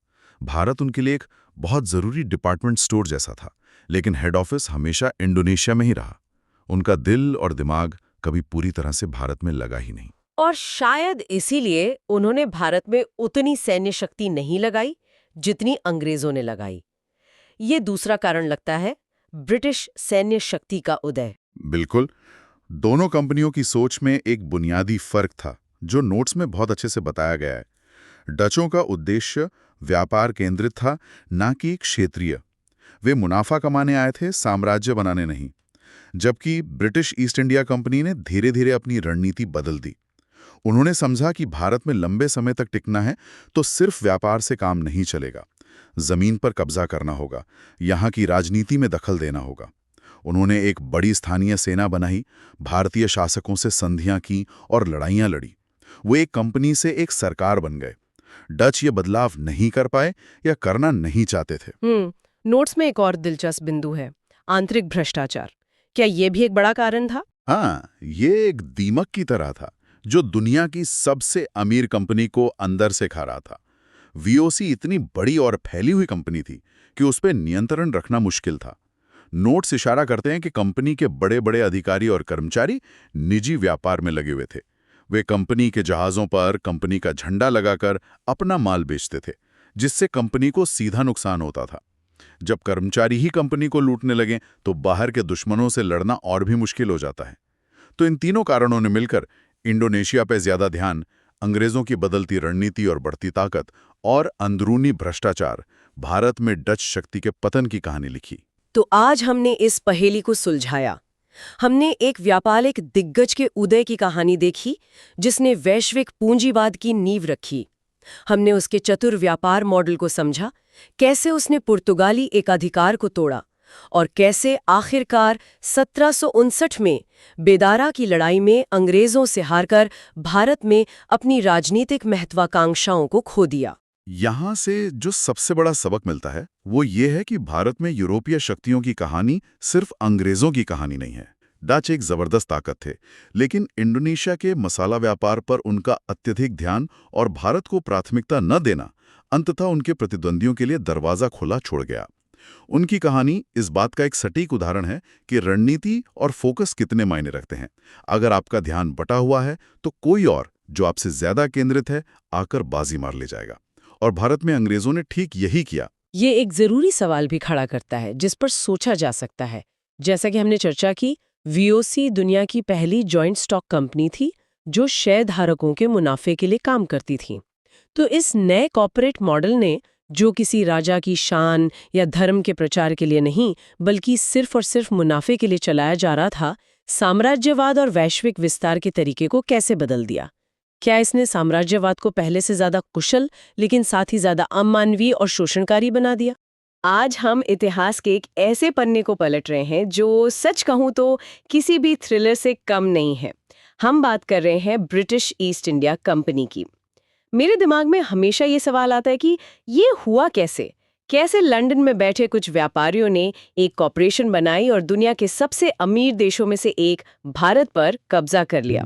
Speaker 3: भारत उनके लिए एक बहुत जरूरी डिपार्टमेंट स्टोर जैसा था, लेकिन हेड ऑफिस हमेशा इंडोनेशिया में ही रहा। उनका दिल और दिमाग कभी पूरी तरह से भारत में लगा ही नहीं।
Speaker 2: और शायद इसीलिए उन्होंने भारत में उतनी सैन्य शक्ति नहीं लगाई जितनी अंग्रेजों ने लगाई। ये दूसरा कारण लगता है, ब्रिटिश सैन्य शक्ति का उदय।
Speaker 3: बिल्कुल। दोनों कंपनियों की सोच में एक बुनियादी फर्क था जो नोट्स में बहुत अच्छे से बताया गया है। डचों का उद्देश्य व्यापार केंद्रित था, ना कि क्षेत्रीय। वे मुनाफा कमाने आए थे, साम्राज्य बनाने नहीं। जबकि ब्रिटिश ईस्ट इंडिया कंपनी ने धीरे धीरे अपनी रणनीति बदल दी। उन्होंने समझा कि भारत में लंबे समय तक टिकना है तो सिर्फ व्यापार से काम नहीं चलेगा। जमीन पर कब्जा करना होगा, यहाँ की राजनीति में दखल देना होगा। उन्होंने एक बड़ी स्थानीय सेना बनाई, भारतीय शासकों से संधियां की और लड़ाइयां लड़ी। वो एक कंपनी से एक सरकार बन गए। डच ये बदलाव नहीं कर पाए या करना नहीं चाहते थे।
Speaker 2: नोट्स में एक और दिलचस्प बिंदु है, आंतरिक भ्रष्टाचार। क्या ये भी एक बड़ा कारण था?
Speaker 3: हाँ, ये एक दीमक की तरह था जो दुनिया की सबसे अमीर कंपनी को अंदर से खा रहा था। वीओसी इतनी बड़ी और फैली हुई कंपनी थी कि उस पर नियंत्रण रखना मुश्किल था। नोट्स इशारा करते हैं कि कंपनी के बड़े बड़े अधिकारी और कर्मचारी निजी व्यापार में लगे हुए थे। वे कंपनी के जहाज़ों पर कंपनी का झंडा लगाकर अपना माल बेचते थे, जिससे कंपनी को सीधा नुकसान होता था। जब कर्मचारी ही कंपनी को लूटने लगे तो बाहर के दुश्मनों से लड़ना और भी मुश्किल हो जाता है। तो इन तीनों कारणों ने मिलकर इंडोनेशिया पर ज्यादा ध्यान, अंग्रेजों की बदलती रणनीति और बढ़ती ताकत और अंदरूनी भ्रष्टाचार, भारत में डच शक्ति के पतन की कहानी लिखी।
Speaker 2: तो आज हमने इस पहेली को सुलझाया। हमने एक व्यापारिक दिग्गज के उदय की कहानी देखी जिसने वैश्विक पूंजीवाद की नींव रखी। हमने उसके चतुर व्यापार मॉडल को समझा, कैसे उसने पुर्तगाली एकाधिकार को तोड़ा और कैसे आखिरकार 1759 में बेदारा की लड़ाई में अंग्रेजों से हारकर भारत में अपनी राजनीतिक महत्वाकांक्षाओं को खो दिया।
Speaker 3: यहां से जो सबसे बड़ा सबक मिलता है वो ये है कि भारत में यूरोपीय शक्तियों की कहानी सिर्फ अंग्रेजों की कहानी नहीं है। डच एक जबरदस्त ताकत थे, लेकिन इंडोनेशिया के मसाला व्यापार पर उनका अत्यधिक ध्यान और भारत को प्राथमिकता न देना अंततः उनके प्रतिद्वंदियों के लिए दरवाजा खुला छोड़ गया। उनकी कहानी इस बात का एक सटीक उदाहरण है कि रणनीति और फोकस कितने मायने रखते हैं। अगर आपका ध्यान बटा हुआ है तो कोई और जो आपसे ज्यादा केंद्रित है आकर बाजी मार ले जाएगा। और भारत में अंग्रेजों ने ठीक यही किया।
Speaker 2: ये एक जरूरी सवाल भी खड़ा करता है जिस पर सोचा जा सकता है। जैसा कि हमने चर्चा की, वीओसी दुनिया की पहली जॉइंट स्टॉक कंपनी थी जो शेयर धारकों के मुनाफे के लिए काम करती थी। तो इस नए कॉर्पोरेट मॉडल ने, जो किसी राजा की शान या धर्म के प्रचार के लिए नहीं बल्कि सिर्फ और सिर्फ मुनाफे के लिए चलाया जा रहा था, साम्राज्यवाद और वैश्विक विस्तार के तरीके को कैसे बदल दिया? क्या इसने साम्राज्यवाद को पहले से ज्यादा कुशल लेकिन साथ ही ज्यादा अमानवीय और शोषणकारी बना दिया? आज हम इतिहास के एक ऐसे पन्ने को पलट रहे हैं जो सच कहूं तो किसी भी थ्रिलर से कम नहीं है। हम बात कर रहे हैं ब्रिटिश ईस्ट इंडिया कंपनी की। मेरे दिमाग में हमेशा ये सवाल आता है कि ये हुआ कैसे लंदन में बैठे कुछ व्यापारियों ने एक कॉर्पोरेशन बनाई और दुनिया के सबसे अमीर देशों में से एक भारत पर कब्जा कर लिया।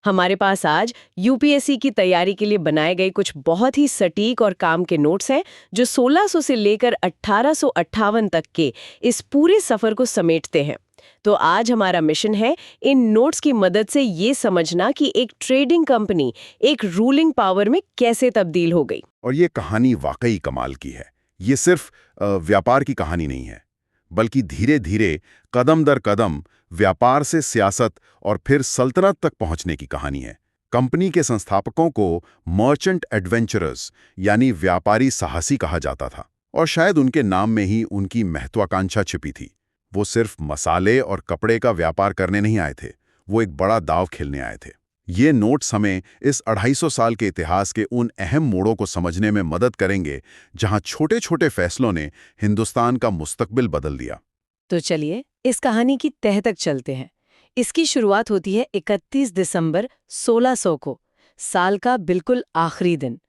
Speaker 2: हमारे पास आज यूपीएससी की तैयारी के लिए बनाए गए कुछ बहुत ही सटीक और काम के नोट्स हैं जो 1600 से लेकर 1858 तक के इस पूरे सफर को समेटते हैं। तो आज हमारा मिशन है इन नोट्स की मदद से ये समझना कि एक ट्रेडिंग कंपनी एक रूलिंग पावर में कैसे तब्दील हो गई।
Speaker 3: और ये कहानी वाकई कमाल की है। ये सिर्फ व्यापार की कहानी नहीं है, बल्कि धीरे धीरे कदम दर कदम व्यापार से सियासत और फिर सल्तनत तक पहुंचने की कहानी है। कंपनी के संस्थापकों को मर्चेंट एडवेंचरर्स यानी व्यापारी साहसी कहा जाता था, और शायद उनके नाम में ही उनकी महत्वाकांक्षा छिपी थी। वो सिर्फ मसाले और कपड़े का व्यापार करने नहीं आए थे, वो एक बड़ा दांव खेलने आए थे। ये नोट्स हमें इस 250 साल के इतिहास के उन अहम मोड़ों को समझने में मदद करेंगे जहां छोटे-छोटे फैसलों ने हिंदुस्तान का मुस्तकबिल बदल दिया।
Speaker 2: तो चलिए इस कहानी की तह तक चलते हैं। इसकी शुरुआत होती है 31 दिसंबर 1600 को, साल का बिल्कुल आखिरी दिन।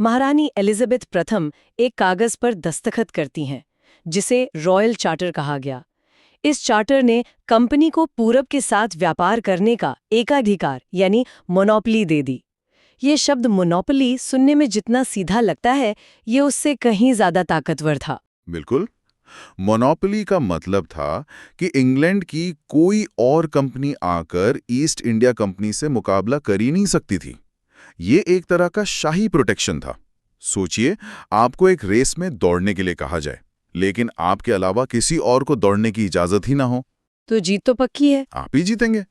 Speaker 2: महारानी एलिजाबेथ प्रथम एक कागज पर दस्तखत करती हैं, जिसे रॉयल चार्टर कहा गया। इस चार्टर ने कंपनी को पूरब के साथ व्यापार करने का एकाधिकार यानी मोनोपोली दे दी। ये शब्द मोनोपोली सुनने में जितना सीधा लगता है, ये उससे कहीं ज्यादा ताकतवर था।
Speaker 3: बिल्कुल। मोनोपोली का मतलब था कि इंग्लैंड की कोई और कंपनी आकर ईस्ट इंडिया कंपनी से मुकाबला कर ही नहीं सकती थी। ये एक तरह का शाही प्रोटेक्शन था। सोचिए, आपको एक रेस में दौड़ने के लिए कहा जाए, लेकिन आपके अलावा किसी और को दौड़ने की इजाजत ही ना हो,
Speaker 2: तो जीत तो पक्की है।
Speaker 3: आप ही जीतेंगे।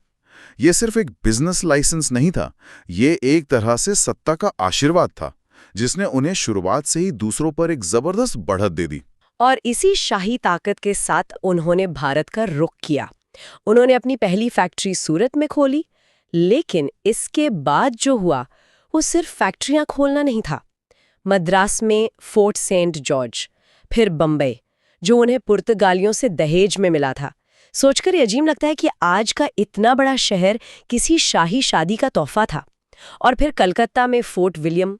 Speaker 3: ये सिर्फ एक बिजनेस लाइसेंस नहीं था, ये एक तरह से सत्ता का आशीर्वाद था, जिसने उन्हें शुरुआत से ही दूसरों पर एक जबरदस्त बढ़त दे दी।
Speaker 2: और इसी शाही ताकत के साथ उन्होंने भारत का रुख किया। उन्होंने अपनी पहली फैक्ट्री सूरत में खोली, लेकिन इसके बाद जो हुआ वो सिर्फ फैक्ट्रियां खोलना नहीं था। मद्रास में फोर्ट सेंट जॉर्ज, फिर बम्बई, जो उन्हें पुर्तगालियों से दहेज में मिला था। सोचकर ये अजीब लगता है कि आज का इतना बड़ा शहर किसी शाही शादी का तोहफा था। और फिर कलकत्ता में फोर्ट विलियम।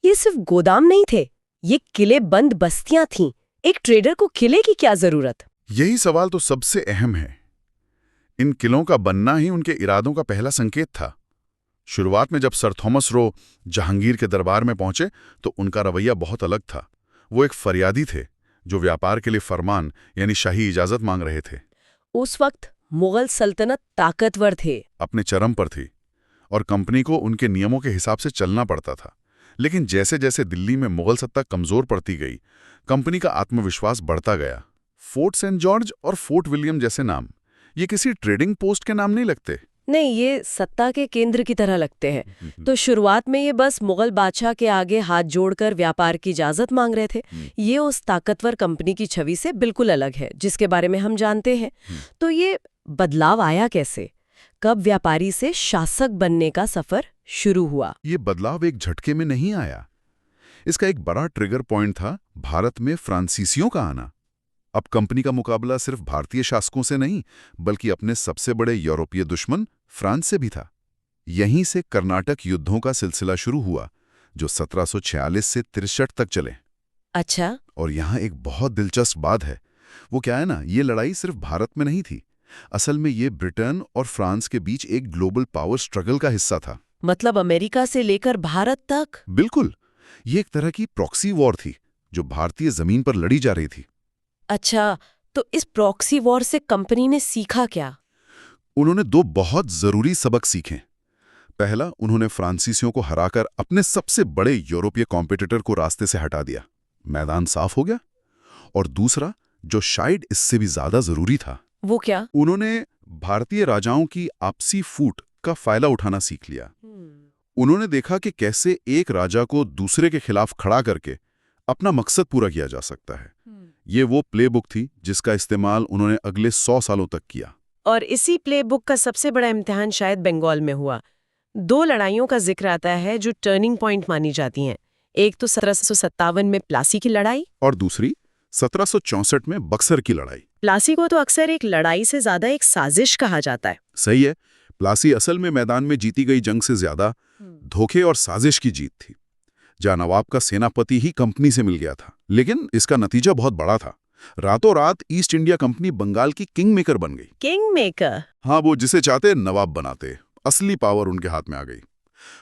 Speaker 2: ये सिर्फ गोदाम नहीं थे, ये किले बंद बस्तियां थीं। एक ट्रेडर को किले की क्या जरूरत?
Speaker 3: यही सवाल तो सबसे अहम है। इन किलों का बनना ही उनके इरादों का पहला संकेत था। शुरुआत में जब सर थॉमस रो जहांगीर के दरबार में पहुंचे तो उनका रवैया बहुत अलग था। वो एक फरियादी थे जो व्यापार के लिए फरमान यानी शाही इजाजत मांग रहे थे।
Speaker 2: उस वक्त मुगल सल्तनत ताकतवर थे,
Speaker 3: अपने चरम पर थी, और कंपनी को उनके नियमों के हिसाब से चलना पड़ता था। लेकिन जैसे जैसे दिल्ली में मुगल सत्ता कमजोर पड़ती गई, कंपनी का आत्मविश्वास बढ़ता गया। फोर्ट सेंट जॉर्ज और फोर्ट विलियम जैसे नाम, ये किसी ट्रेडिंग पोस्ट के नाम नहीं लगते।
Speaker 2: नहीं, ये सत्ता के केंद्र की तरह लगते हैं। तो शुरुआत में ये बस मुगल बादशाह के आगे हाथ जोड़कर व्यापार की इजाजत मांग रहे थे। ये उस ताकतवर कंपनी की छवि से बिल्कुल अलग है, जिसके बारे में हम जानते हैं। तो ये बदलाव आया कैसे? कब व्यापारी से शासक बनने का सफर शुरू हुआ?
Speaker 3: ये बदलाव एक झटके में नहीं आया। इसका एक बड़ा ट्रिगर पॉइंट था भारत में फ्रांसीसियों का आना। अब कंपनी का मुकाबला सिर्फ भारतीय शासकों से नहीं, बल्कि अपने सबसे बड़े यूरोपीय दुश्मन फ्रांस से भी था। यहीं से कर्नाटक युद्धों का सिलसिला शुरू हुआ, जो 1746 से 63 तक चले।
Speaker 2: अच्छा।
Speaker 3: और यहाँ एक बहुत दिलचस्प बात है। वो क्या है ना, ये लड़ाई सिर्फ भारत में नहीं थी। असल में ये ब्रिटेन और फ्रांस के बीच एक ग्लोबल पावर स्ट्रगल का हिस्सा था।
Speaker 2: मतलब अमेरिका से लेकर भारत तक?
Speaker 3: बिल्कुल। ये एक तरह की प्रॉक्सी वॉर थी, जो भारतीय जमीन पर लड़ी जा रही थी।
Speaker 2: अच्छा, तो इस प्रॉक्सी वॉर से कंपनी ने सीखा क्या?
Speaker 3: उन्होंने दो बहुत जरूरी सबक सीखे। पहला, उन्होंने फ्रांसीसियों को हराकर अपने सबसे बड़े यूरोपीय कॉम्पिटिटर को रास्ते से हटा दिया, मैदान साफ हो गया। और दूसरा, जो शायद इससे भी ज्यादा जरूरी था,
Speaker 2: वो क्या?
Speaker 3: उन्होंने भारतीय राजाओं की आपसी फूट का फायदा उठाना सीख लिया। उन्होंने देखा कि कैसे एक राजा को दूसरे के खिलाफ खड़ा करके अपना मकसद पूरा किया जा सकता है। ये वो प्लेबुक थी जिसका इस्तेमाल उन्होंने अगले 100 सालों तक किया।
Speaker 2: और इसी प्लेबुक का सबसे बड़ा इम्तिहान शायद बंगाल में हुआ। 2 लड़ाइयों का जिक्र आता है जो टर्निंग पॉइंट मानी जाती हैं। एक तो 1757 में प्लासी की लड़ाई,
Speaker 3: और दूसरी 1764 में बक्सर की लड़ाई।
Speaker 2: प्लासी को तो अक्सर एक लड़ाई से ज्यादा एक साजिश कहा जाता है।
Speaker 3: सही है। प्लासी असल में मैदान में जीती गई जंग से ज्यादा धोखे और साजिश की जीत थी, जहां नवाब का सेनापति ही कंपनी से मिल गया था। लेकिन इसका नतीजा बहुत बड़ा था। रातों रात ईस्ट इंडिया कंपनी बंगाल की किंग मेकर बन गई।
Speaker 2: King maker?
Speaker 3: हाँ, वो जिसे चाहते नवाब बनाते। असली पावर उनके हाथ में आ गई।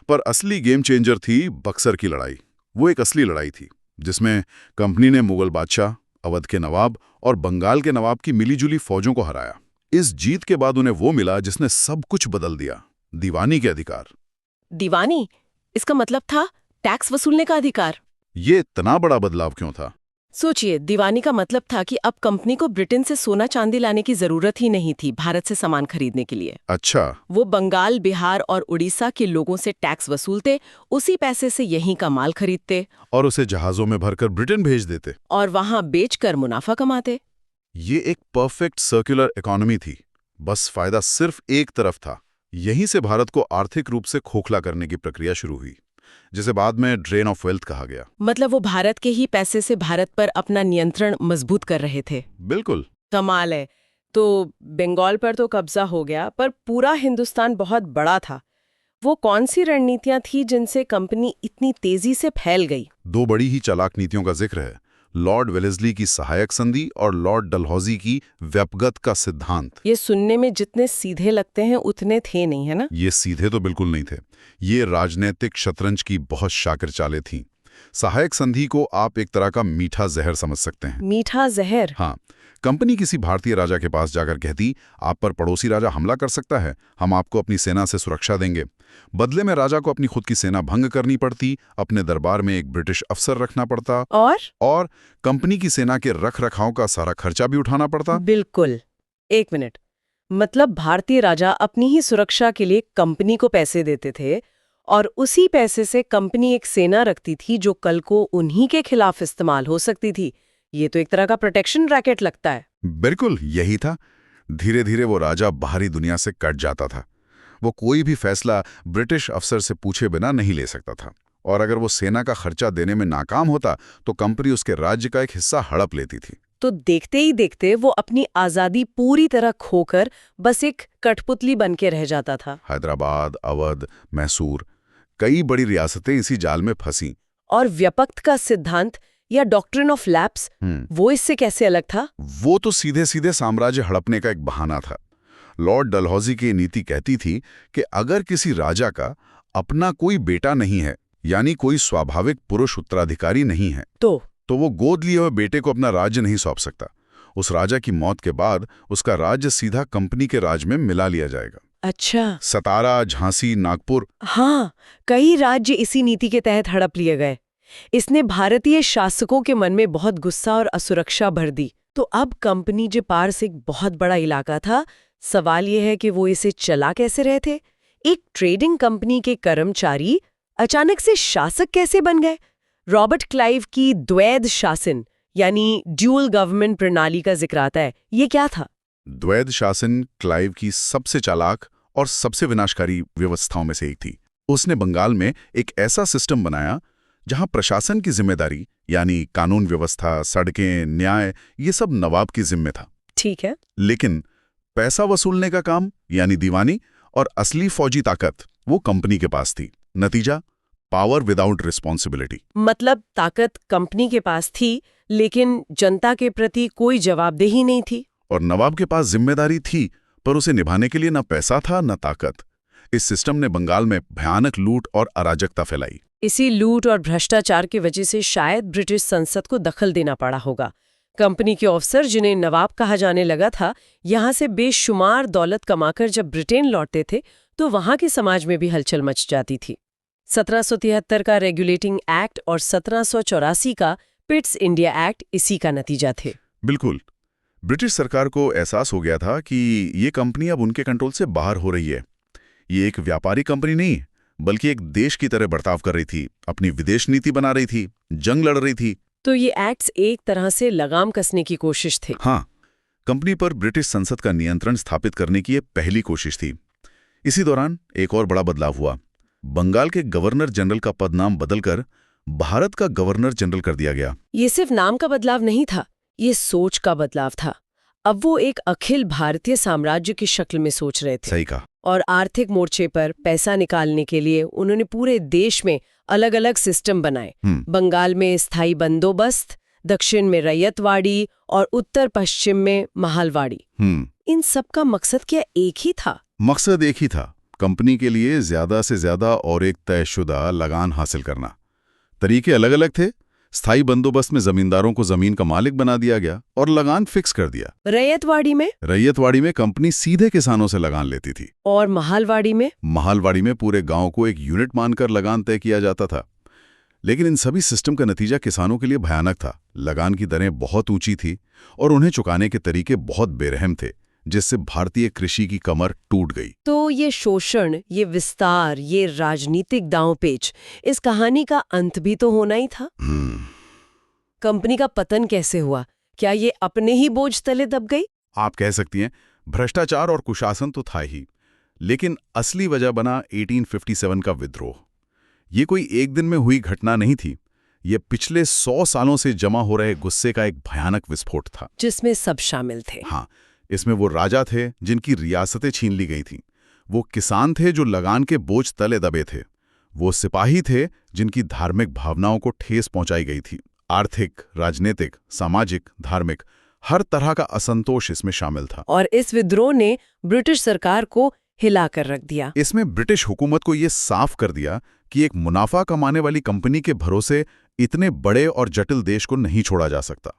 Speaker 3: पर असली गेम चेंजर थी बक्सर की लड़ाई। वो एक असली लड़ाई थी जिसमें कंपनी ने मुगल बादशाह, अवध के नवाब और बंगाल के नवाब की मिलीजुली फौजों को हराया। इस जीत के बाद उन्हें वो मिला जिसने सब कुछ बदल दिया, दीवानी के अधिकार।
Speaker 2: दीवानी? इसका मतलब था टैक्स वसूलने का अधिकार।
Speaker 3: ये इतना बड़ा बदलाव क्यों था?
Speaker 2: सोचिए, दीवानी का मतलब था कि अब कंपनी को ब्रिटेन से सोना चांदी लाने की जरूरत ही नहीं थी भारत से सामान खरीदने के लिए।
Speaker 3: अच्छा।
Speaker 2: वो बंगाल, बिहार और उड़ीसा के लोगों से टैक्स वसूलते, उसी पैसे से यहीं का माल खरीदते
Speaker 3: और उसे जहाजों में भरकर ब्रिटेन भेज देते
Speaker 2: और वहां बेचकर मुनाफा कमाते।
Speaker 3: ये एक परफेक्ट सर्कुलर इकोनॉमी थी। बस फायदा सिर्फ एक तरफ था, यहीं से भारत को आर्थिक रूप से खोखला करने की प्रक्रिया शुरू हुई, जिसे बाद में ड्रेन ऑफ वेल्थ कहा गया।
Speaker 2: मतलब वो भारत के ही पैसे से भारत पर अपना नियंत्रण मजबूत कर रहे थे।
Speaker 3: बिल्कुल।
Speaker 2: कमाल है। तो बंगाल पर तो कब्जा हो गया, पर पूरा हिंदुस्तान बहुत बड़ा था। वो कौन सी रणनीतियां थी जिनसे कंपनी इतनी तेजी से फैल गई?
Speaker 3: 2 बड़ी ही चालाक नीतियों का जिक्र है, लॉर्ड वेलेस्ली की सहायक संधि और लॉर्ड डलहौजी की व्यापगत का सिद्धांत।
Speaker 2: ये सुनने में जितने सीधे लगते हैं उतने थे नहीं, है ना?
Speaker 3: ये सीधे तो बिल्कुल नहीं थे। ये राजनीतिक शतरंज की बहुत शातिर चालें थीं। सहायक संधि को आप एक तरह का मीठा जहर समझ सकते हैं।
Speaker 2: मीठा जहर?
Speaker 3: हाँ, कंपनी किसी भारतीय राजा के पास जाकर कहती, आप पर पड़ोसी राजा हमला कर सकता है, हम आपको अपनी सेना से सुरक्षा देंगे। बदले में राजा को अपनी खुद की सेना भंग करनी पड़ती, अपने दरबार में एक ब्रिटिश अफसर रखना पड़ता और कंपनी की सेना के रख रखाव का सारा खर्चा भी उठाना पड़ता।
Speaker 2: बिल्कुल। 1 मिनट, मतलब भारतीय राजा अपनी ही सुरक्षा के लिए कंपनी को पैसे देते थे और उसी पैसे से कंपनी एक सेना रखती थी जो कल को उन्हीं के खिलाफ इस्तेमाल हो सकती थी। ये तो एक तरह का प्रोटेक्शन रैकेट लगता है।
Speaker 3: बिल्कुल यही था। धीरे धीरे वो राजा बाहरी दुनिया से कट जाता था। वो कोई भी फैसला ब्रिटिश अफसर से पूछे बिना नहीं ले सकता था, और अगर वो सेना का खर्चा देने में नाकाम होता तो कंपनी उसके राज्य का एक हिस्सा हड़प लेती थी।
Speaker 2: तो देखते ही देखते वो अपनी आजादी पूरी तरह खोकर बस एक कठपुतली बन के रह जाता था।
Speaker 3: हैदराबाद, अवध, मैसूर, कई बड़ी रियासतें इसी जाल में फंसी।
Speaker 2: और व्यापक का सिद्धांत या डॉक्ट्रिन ऑफ लैप्स, वो इससे कैसे अलग था?
Speaker 3: वो तो सीधे सीधे साम्राज्य हड़पने का एक बहाना था। लॉर्ड डलहौजी की नीति कहती थी कि अगर किसी राजा का अपना कोई बेटा नहीं है, यानी कोई स्वाभाविक पुरुष उत्तराधिकारी नहीं है, तो वो गोद लिए हुए बेटे को अपना राज्य नहीं सौंप सकता। उस राजा की मौत के बाद उसका राज्य सीधा कंपनी के राज में मिला लिया जाएगा।
Speaker 2: अच्छा।
Speaker 3: सतारा, झांसी, नागपुर,
Speaker 2: हाँ, कई राज्य इसी नीति के तहत हड़प लिए गए। इसने भारतीय शासकों के मन में बहुत गुस्सा और असुरक्षा भर दी। तो अब कंपनी के पास एक बहुत बड़ा इलाका था। सवाल यह है कि वो इसे चला कैसे रहे थे? एक ट्रेडिंग कंपनी के कर्मचारी अचानक से शासक कैसे बन गए? रॉबर्ट क्लाइव की द्वैध शासन यानी ड्यूअल गवर्नमेंट प्रणाली का जिक्र आता है। ये क्या था?
Speaker 3: द्वैध शासन क्लाइव की सबसे चालाक और सबसे विनाशकारी व्यवस्थाओं में से एक थी। उसने बंगाल में एक ऐसा सिस्टम बनाया जहां प्रशासन की जिम्मेदारी यानी कानून व्यवस्था, सड़कें, न्याय, ये सब नवाब की जिम्मे था।
Speaker 2: ठीक है।
Speaker 3: लेकिन पैसा वसूलने का काम यानी दीवानी और असली फौजी ताकत वो कंपनी के पास थी। नतीजा, पावर विदाउट रिस्पॉन्सिबिलिटी।
Speaker 2: मतलब ताकत कंपनी के पास थी, लेकिन जनता के प्रति कोई जवाबदेही नहीं थी।
Speaker 3: और नवाब के पास जिम्मेदारी थी, पर उसे निभाने के लिए न पैसा था न ताकत। इस सिस्टम ने बंगाल में भयानक लूट और अराजकता फैलाई।
Speaker 2: इसी लूट और भ्रष्टाचार की वजह से शायद ब्रिटिश संसद को दखल देना पड़ा होगा। कंपनी के ऑफिसर, जिन्हें नवाब कहा जाने लगा था, यहाँ से बेशुमार दौलत कमाकर जब ब्रिटेन लौटते थे तो वहाँ के समाज में भी हलचल मच जाती थी। 1773 का रेगुलेटिंग एक्ट और 1784 का पिट्स इंडिया एक्ट इसी का नतीजा थे।
Speaker 3: बिल्कुल। ब्रिटिश सरकार को एहसास हो गया था कि ये कंपनी अब उनके कंट्रोल से बाहर हो रही है। ये एक व्यापारी कंपनी नहीं, बल्कि एक देश की तरह बर्ताव कर रही थी, अपनी विदेश नीति बना रही थी, जंग लड़ रही थी।
Speaker 2: तो ये एक्ट्स एक तरह से लगाम कसने की कोशिश थे।
Speaker 3: हाँ, कंपनी पर ब्रिटिश संसद का नियंत्रण स्थापित करने की ये पहली कोशिश थी। इसी दौरान एक और बड़ा बदलाव हुआ। बंगाल के गवर्नर जनरल का पद नाम बदलकर भारत का गवर्नर जनरल कर दिया गया।
Speaker 2: ये सिर्फ नाम का बदलाव नहीं था, ये सोच का बदलाव था। अब वो एक अखिल भारतीय साम्राज्य की शक्ल में सोच रहे थे।
Speaker 3: सही कहा।
Speaker 2: और आर्थिक मोर्चे पर पैसा निकालने के लिए उन्होंने पूरे देश में अलग अलग सिस्टम बनाए। बंगाल में स्थायी बंदोबस्त, दक्षिण में रैयतवाड़ी और उत्तर पश्चिम में महालवाड़ी। इन सब का मकसद क्या एक ही था?
Speaker 3: मकसद एक ही था, कंपनी के लिए ज्यादा से ज्यादा और एक तयशुदा लगान हासिल करना। तरीके अलग अलग थे। स्थायी बंदोबस्त में जमींदारों को जमीन का मालिक बना दिया गया और लगान फिक्स कर दिया।
Speaker 2: रैयतवाड़ी में
Speaker 3: कंपनी सीधे किसानों से लगान लेती थी।
Speaker 2: और महालवाड़ी में
Speaker 3: पूरे गांव को एक यूनिट मानकर लगान तय किया जाता था। लेकिन इन सभी सिस्टम का नतीजा किसानों के लिए भयानक था। लगान की दरें बहुत ऊंची थी और उन्हें चुकाने के तरीके बहुत बेरहम थे, जिससे भारतीय कृषि की कमर टूट गई।
Speaker 2: तो ये शोषण, ये विस्तार, ये राजनीतिक दांवपेच, इस कहानी का अंत भी तो होना ही था। कंपनी का पतन कैसे हुआ? क्या ये अपने ही बोझ तले दब गई?
Speaker 3: आप कह सकती हैं, भ्रष्टाचार और कुशासन तो था ही, लेकिन असली वजह बना 1857 का विद्रोह। ये कोई एक दिन में हुई घटना नहीं थी, ये पिछले 100 सालों से जमा हो रहे गुस्से का एक भयानक विस्फोट था।
Speaker 2: जिसमें सब शामिल थे।
Speaker 3: हाँ, इसमें वो राजा थे जिनकी रियासतें छीन ली गई थीं, वो किसान थे जो लगान के बोझ तले दबे थे, वो सिपाही थे जिनकी धार्मिक भावनाओं को ठेस पहुंचाई गई थी। आर्थिक, राजनीतिक, सामाजिक, धार्मिक हर तरह का असंतोष इसमें शामिल था।
Speaker 2: और इस विद्रोह ने ब्रिटिश सरकार को हिलाकर रख दिया।
Speaker 3: इसमें ब्रिटिश हुकूमत को ये साफ कर दिया कि एक मुनाफा कमाने वाली कंपनी के भरोसे इतने बड़े और जटिल देश को नहीं छोड़ा जा सकता।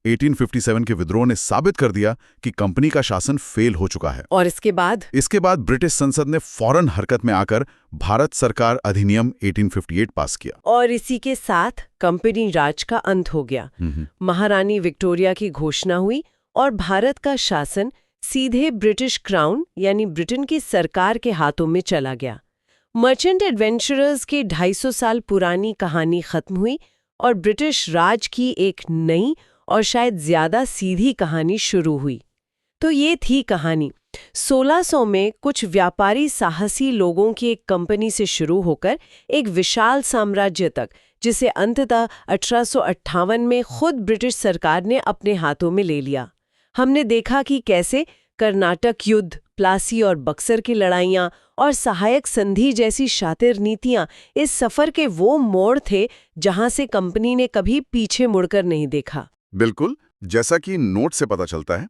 Speaker 3: 1857 के विद्रोह ने साबित कर दिया कि कंपनी का शासन फेल हो चुका है।
Speaker 2: और इसके बाद
Speaker 3: ब्रिटिश संसद ने फौरन हरकत में आकर भारत सरकार अधिनियम 1858 पास किया।
Speaker 2: और इसी के साथ कंपनी राज का अंत हो गया। महारानी विक्टोरिया की घोषणा हुई और भारत का शासन सीधे ब्रिटिश क्राउन यानी ब्रिटेन की सरकार के हाथों में चला गया। मर्चेंट एडवेंचरर्स की 250 साल पुरानी कहानी खत्म हुई और ब्रिटिश राज की एक नई और शायद ज्यादा सीधी कहानी शुरू हुई। तो ये थी कहानी 1600 में कुछ व्यापारी साहसी लोगों की एक कंपनी से शुरू होकर एक विशाल साम्राज्य तक, जिसे अंततः 1858 में खुद ब्रिटिश सरकार ने अपने हाथों में ले लिया। हमने देखा कि कैसे कर्नाटक युद्ध, प्लासी और बक्सर की लड़ाइयाँ और सहायक संधि जैसी शातिर नीतियाँ इस सफर के वो मोड़ थे जहाँ से कंपनी ने कभी पीछे मुड़कर नहीं देखा।
Speaker 3: बिल्कुल, जैसा कि नोट से पता चलता है,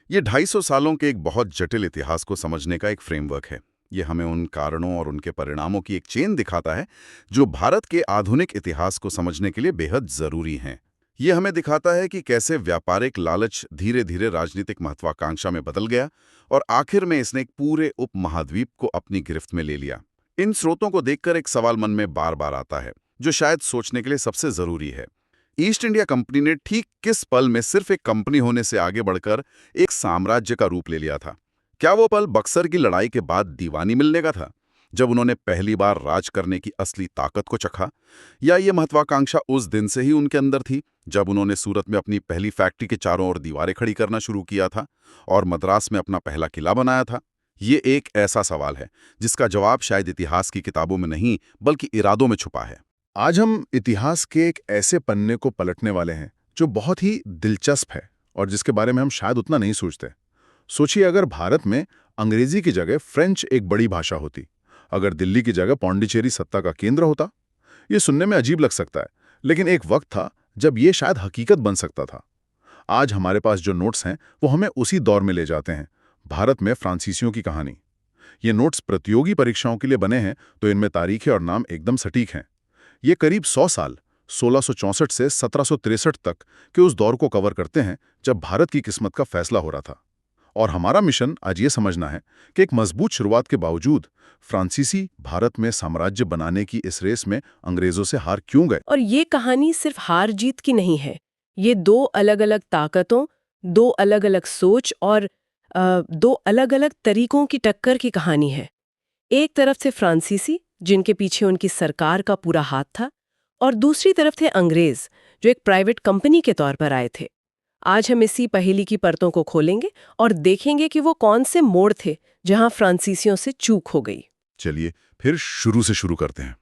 Speaker 3: ये 250 सालों के एक बहुत जटिल इतिहास को समझने का एक फ्रेमवर्क है। ये हमें उन कारणों और उनके परिणामों की एक चेन दिखाता है जो भारत के आधुनिक इतिहास को समझने के लिए बेहद जरूरी हैं। ये हमें दिखाता है कि कैसे व्यापारिक लालच धीरे धीरे राजनीतिक महत्वाकांक्षा में बदल गया और आखिर में इसने एक पूरे उपमहाद्वीप को अपनी गिरफ्त में ले लिया। इन स्रोतों को देखकर एक सवाल मन में बार बार आता है, जो शायद सोचने के लिए सबसे जरूरी है। ईस्ट इंडिया कंपनी ने ठीक किस पल में सिर्फ एक कंपनी होने से आगे बढ़कर एक साम्राज्य का रूप ले लिया था? क्या वो पल बक्सर की लड़ाई के बाद दीवानी मिलने का था, जब उन्होंने पहली बार राज करने की असली ताकत को चखा? या ये महत्वाकांक्षा उस दिन से ही उनके अंदर थी, जब उन्होंने सूरत में अपनी पहली फैक्ट्री के चारों ओर दीवारें खड़ी करना शुरू किया था और मद्रास में अपना पहला किला बनाया था? ये एक ऐसा सवाल है जिसका जवाब शायद इतिहास की किताबों में नहीं, बल्कि इरादों में छुपा है।
Speaker 1: आज हम इतिहास के एक ऐसे पन्ने को पलटने वाले हैं जो बहुत ही दिलचस्प है और जिसके बारे में हम शायद उतना नहीं सोचते। सोचिए, अगर भारत में अंग्रेजी की जगह फ्रेंच एक बड़ी भाषा होती, अगर दिल्ली की जगह पौंडीचेरी सत्ता का केंद्र होता। ये सुनने में अजीब लग सकता है, लेकिन एक वक्त था जब ये शायद हकीकत बन सकता था। आज हमारे पास जो नोट्स हैं वो हमें उसी दौर में ले जाते हैं, भारत में फ्रांसीसियों की कहानी। ये नोट्स प्रतियोगी परीक्षाओं के लिए बने हैं, तो इनमें तारीखें और नाम एकदम सटीक हैं। ये करीब 100 साल 1664 से 1763 तक के उस दौर को कवर करते हैं जब भारत की किस्मत का फैसला हो रहा था। और हमारा मिशन आज ये समझना है कि एक मजबूत शुरुआत के बावजूद फ्रांसीसी भारत में साम्राज्य बनाने की इस रेस में अंग्रेजों से हार क्यों गए।
Speaker 2: और ये कहानी सिर्फ हार जीत की नहीं है, ये दो अलग अलग ताकतों, दो अलग अलग सोच और दो अलग अलग तरीकों की टक्कर की कहानी है। एक तरफ से फ्रांसीसी, जिनके पीछे उनकी सरकार का पूरा हाथ था, और दूसरी तरफ थे अंग्रेज, जो एक प्राइवेट कंपनी के तौर पर आए थे। आज हम इसी पहेली की परतों को खोलेंगे और देखेंगे कि वो कौन से मोड़ थे जहां फ्रांसीसियों से चूक हो गई।
Speaker 3: चलिए फिर शुरू से शुरू करते हैं।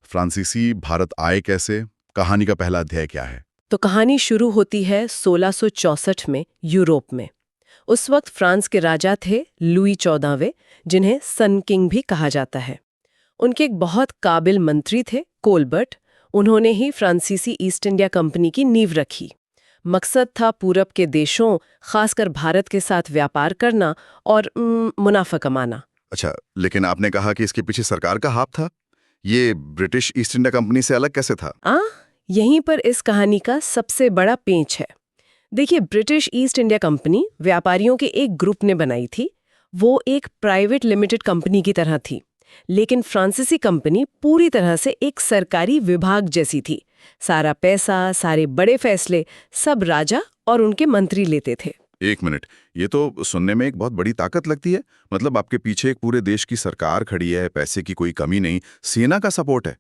Speaker 3: फ्रांसीसी भारत आए कैसे? कहानी का पहला अध्याय क्या है?
Speaker 2: तो कहानी शुरू होती है 1664 में यूरोप में। उस वक्त फ्रांस के राजा थे लुई 14वें, जिन्हें सन किंग भी कहा जाता है। उनके एक बहुत काबिल मंत्री थे कोलबर्ट। उन्होंने ही फ्रांसीसी ईस्ट इंडिया कंपनी की नींव रखी। मकसद था पूरब के देशों, खासकर भारत के साथ व्यापार करना और मुनाफा कमाना।
Speaker 3: अच्छा, लेकिन आपने कहा कि इसके पीछे सरकार का हाथ था। ये ब्रिटिश ईस्ट इंडिया कंपनी से अलग कैसे था?
Speaker 2: यहीं पर इस कहानी का सबसे बड़ा पेंच है। देखिए, ब्रिटिश ईस्ट इंडिया कंपनी व्यापारियों के एक ग्रुप ने बनाई थी। वो एक प्राइवेट लिमिटेड कंपनी की तरह थी, लेकिन फ्रांसीसी कंपनी पूरी तरह से एक सरकारी विभाग जैसी थी। सारा पैसा, सारे बड़े फैसले सब राजा और उनके मंत्री लेते थे।
Speaker 3: एक मिनट, ये तो सुनने में एक बहुत बड़ी ताकत लगती है। मतलब आपके पीछे एक पूरे देश की सरकार खड़ी है, पैसे की कोई कमी नहीं, सेना का सपोर्ट है।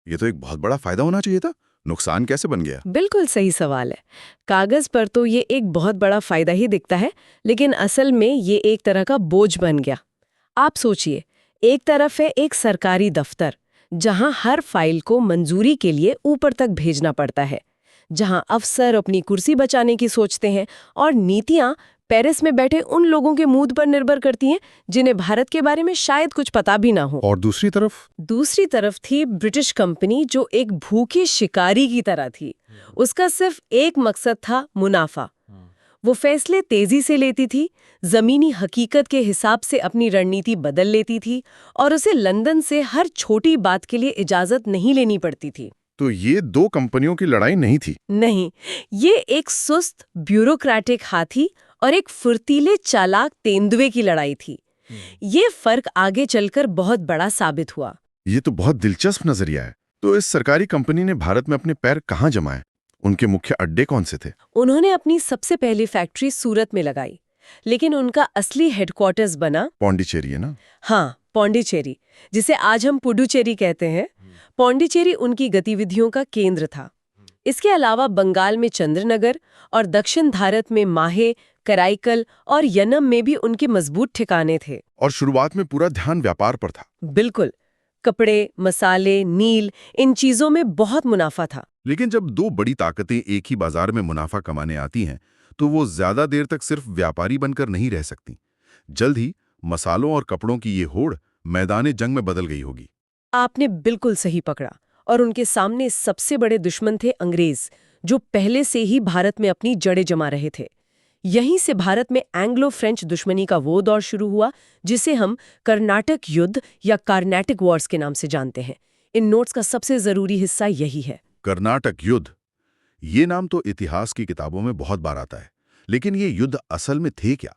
Speaker 3: ये तो एक बहुत बड़ा फायदा होना चाहिए था। नुकसान कैसे बन गया?
Speaker 2: बिल्कुल सही सवाल है। कागज पर तो ये एक बहुत बड़ा फायदा ही दिखता है, लेकिन असल में ये एक तरह का बोझ बन गया। आप सोचिए, एक तरफ है एक सरकारी दफ्तर जहां हर फाइल को मंजूरी के लिए ऊपर तक भेजना पड़ता है, जहां अफसर अपनी कुर्सी बचाने की सोचते हैं और नीतियां पेरिस में बैठे उन लोगों के मूड पर निर्भर करती हैं जिन्हें भारत के बारे में शायद कुछ पता भी ना हो।
Speaker 3: और दूसरी तरफ
Speaker 2: थी ब्रिटिश कंपनी, जो एक भूखे शिकारी की तरह थी। उसका सिर्फ एक मकसद था, मुनाफा। वो फैसले तेजी से लेती थी, जमीनी हकीकत के हिसाब से अपनी रणनीति बदल लेती थी और उसे लंदन से हर छोटी बात के लिए इजाजत नहीं लेनी पड़ती थी।
Speaker 3: तो ये दो कंपनियों की लड़ाई नहीं थी?
Speaker 2: नहीं, ये एक सुस्त ब्यूरोक्रेटिक हाथी और एक फुर्तीले चालाक तेंदुए की लड़ाई थी। ये फर्क आगे चलकर बहुत बड़ा साबित हुआ।
Speaker 3: ये तो बहुत दिलचस्प नजरिया है। तो इस सरकारी कंपनी ने भारत में अपने पैर कहाँ जमाए? उनके मुख्य अड्डे कौन से थे?
Speaker 2: उन्होंने अपनी सबसे पहली फैक्ट्री सूरत में लगाई, लेकिन उनका असली हेडक्वार्टर्स बना
Speaker 3: पौंडीचेरी, है ना?
Speaker 2: हाँ, पौंडीचेरी, जिसे आज हम पुडुचेरी कहते हैं। पौंडीचेरी उनकी गतिविधियों का केंद्र था। इसके अलावा बंगाल में चंद्रनगर और दक्षिण भारत में माहे, कराईकल और यनम में भी उनके मजबूत ठिकाने थे।
Speaker 3: और शुरुआत में पूरा ध्यान व्यापार पर था।
Speaker 2: बिल्कुल, कपड़े, मसाले, नील, इन चीजों में बहुत मुनाफा था।
Speaker 3: लेकिन जब दो बड़ी ताकतें एक ही बाजार में मुनाफा कमाने आती हैं, तो वो ज्यादा देर तक सिर्फ व्यापारी बनकर नहीं रह सकती। जल्द ही मसालों और कपड़ों की ये होड़ मैदाने जंग में बदल गई होगी।
Speaker 2: आपने बिल्कुल सही पकड़ा। और उनके सामने सबसे बड़े दुश्मन थे अंग्रेज, जो पहले से ही भारत में अपनी जड़ें जमा रहे थे। यहीं से भारत में एंग्लो फ्रेंच दुश्मनी का वो दौर शुरू हुआ जिसे हम कर्नाटक युद्ध या कार्नेटिक वॉर्स के नाम से जानते हैं। इन नोट्स का सबसे जरूरी हिस्सा यही है।
Speaker 3: कर्नाटक युद्ध, ये नाम तो इतिहास की किताबों में बहुत बार आता है, लेकिन ये युद्ध असल में थे क्या?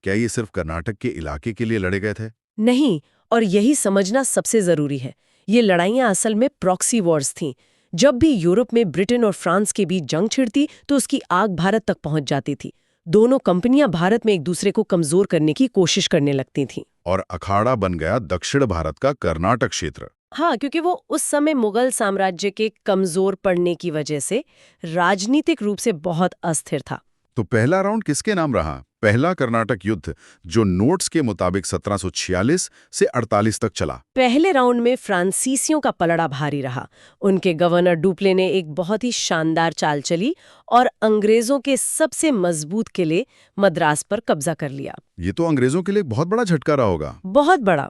Speaker 3: क्या ये सिर्फ कर्नाटक के इलाके के लिए लड़े गए थे?
Speaker 2: नहीं, और यही समझना सबसे जरूरी है। ये लड़ाइयां असल में प्रॉक्सी वॉर्स थीं। जब भी यूरोप में ब्रिटेन और फ्रांस के बीच जंग छिड़ती तो उसकी आग भारत तक पहुंच जाती थी। दोनों कंपनियां भारत में एक दूसरे को कमजोर करने की कोशिश करने लगती थीं।
Speaker 3: और अखाड़ा बन गया दक्षिण भारत का कर्नाटक क्षेत्र।
Speaker 2: हाँ, क्योंकि वो उस समय मुगल साम्राज्य के कमजोर पड़ने की वजह से राजनीतिक रूप से बहुत अस्थिर था।
Speaker 3: तो पहला राउंड किसके नाम रहा? पहला कर्नाटक युद्ध, जो नोट्स के मुताबिक 1746 से 48 तक चला।
Speaker 2: पहले राउंड में फ्रांसीसियों का पलड़ा भारी रहा। उनके गवर्नर डुप्ले ने एक बहुत ही शानदार चाल चली और अंग्रेजों के सबसे मजबूत किले मद्रास पर कब्जा कर लिया।
Speaker 3: ये तो अंग्रेजों के लिए बहुत बड़ा झटका रहा होगा।
Speaker 2: बहुत बड़ा।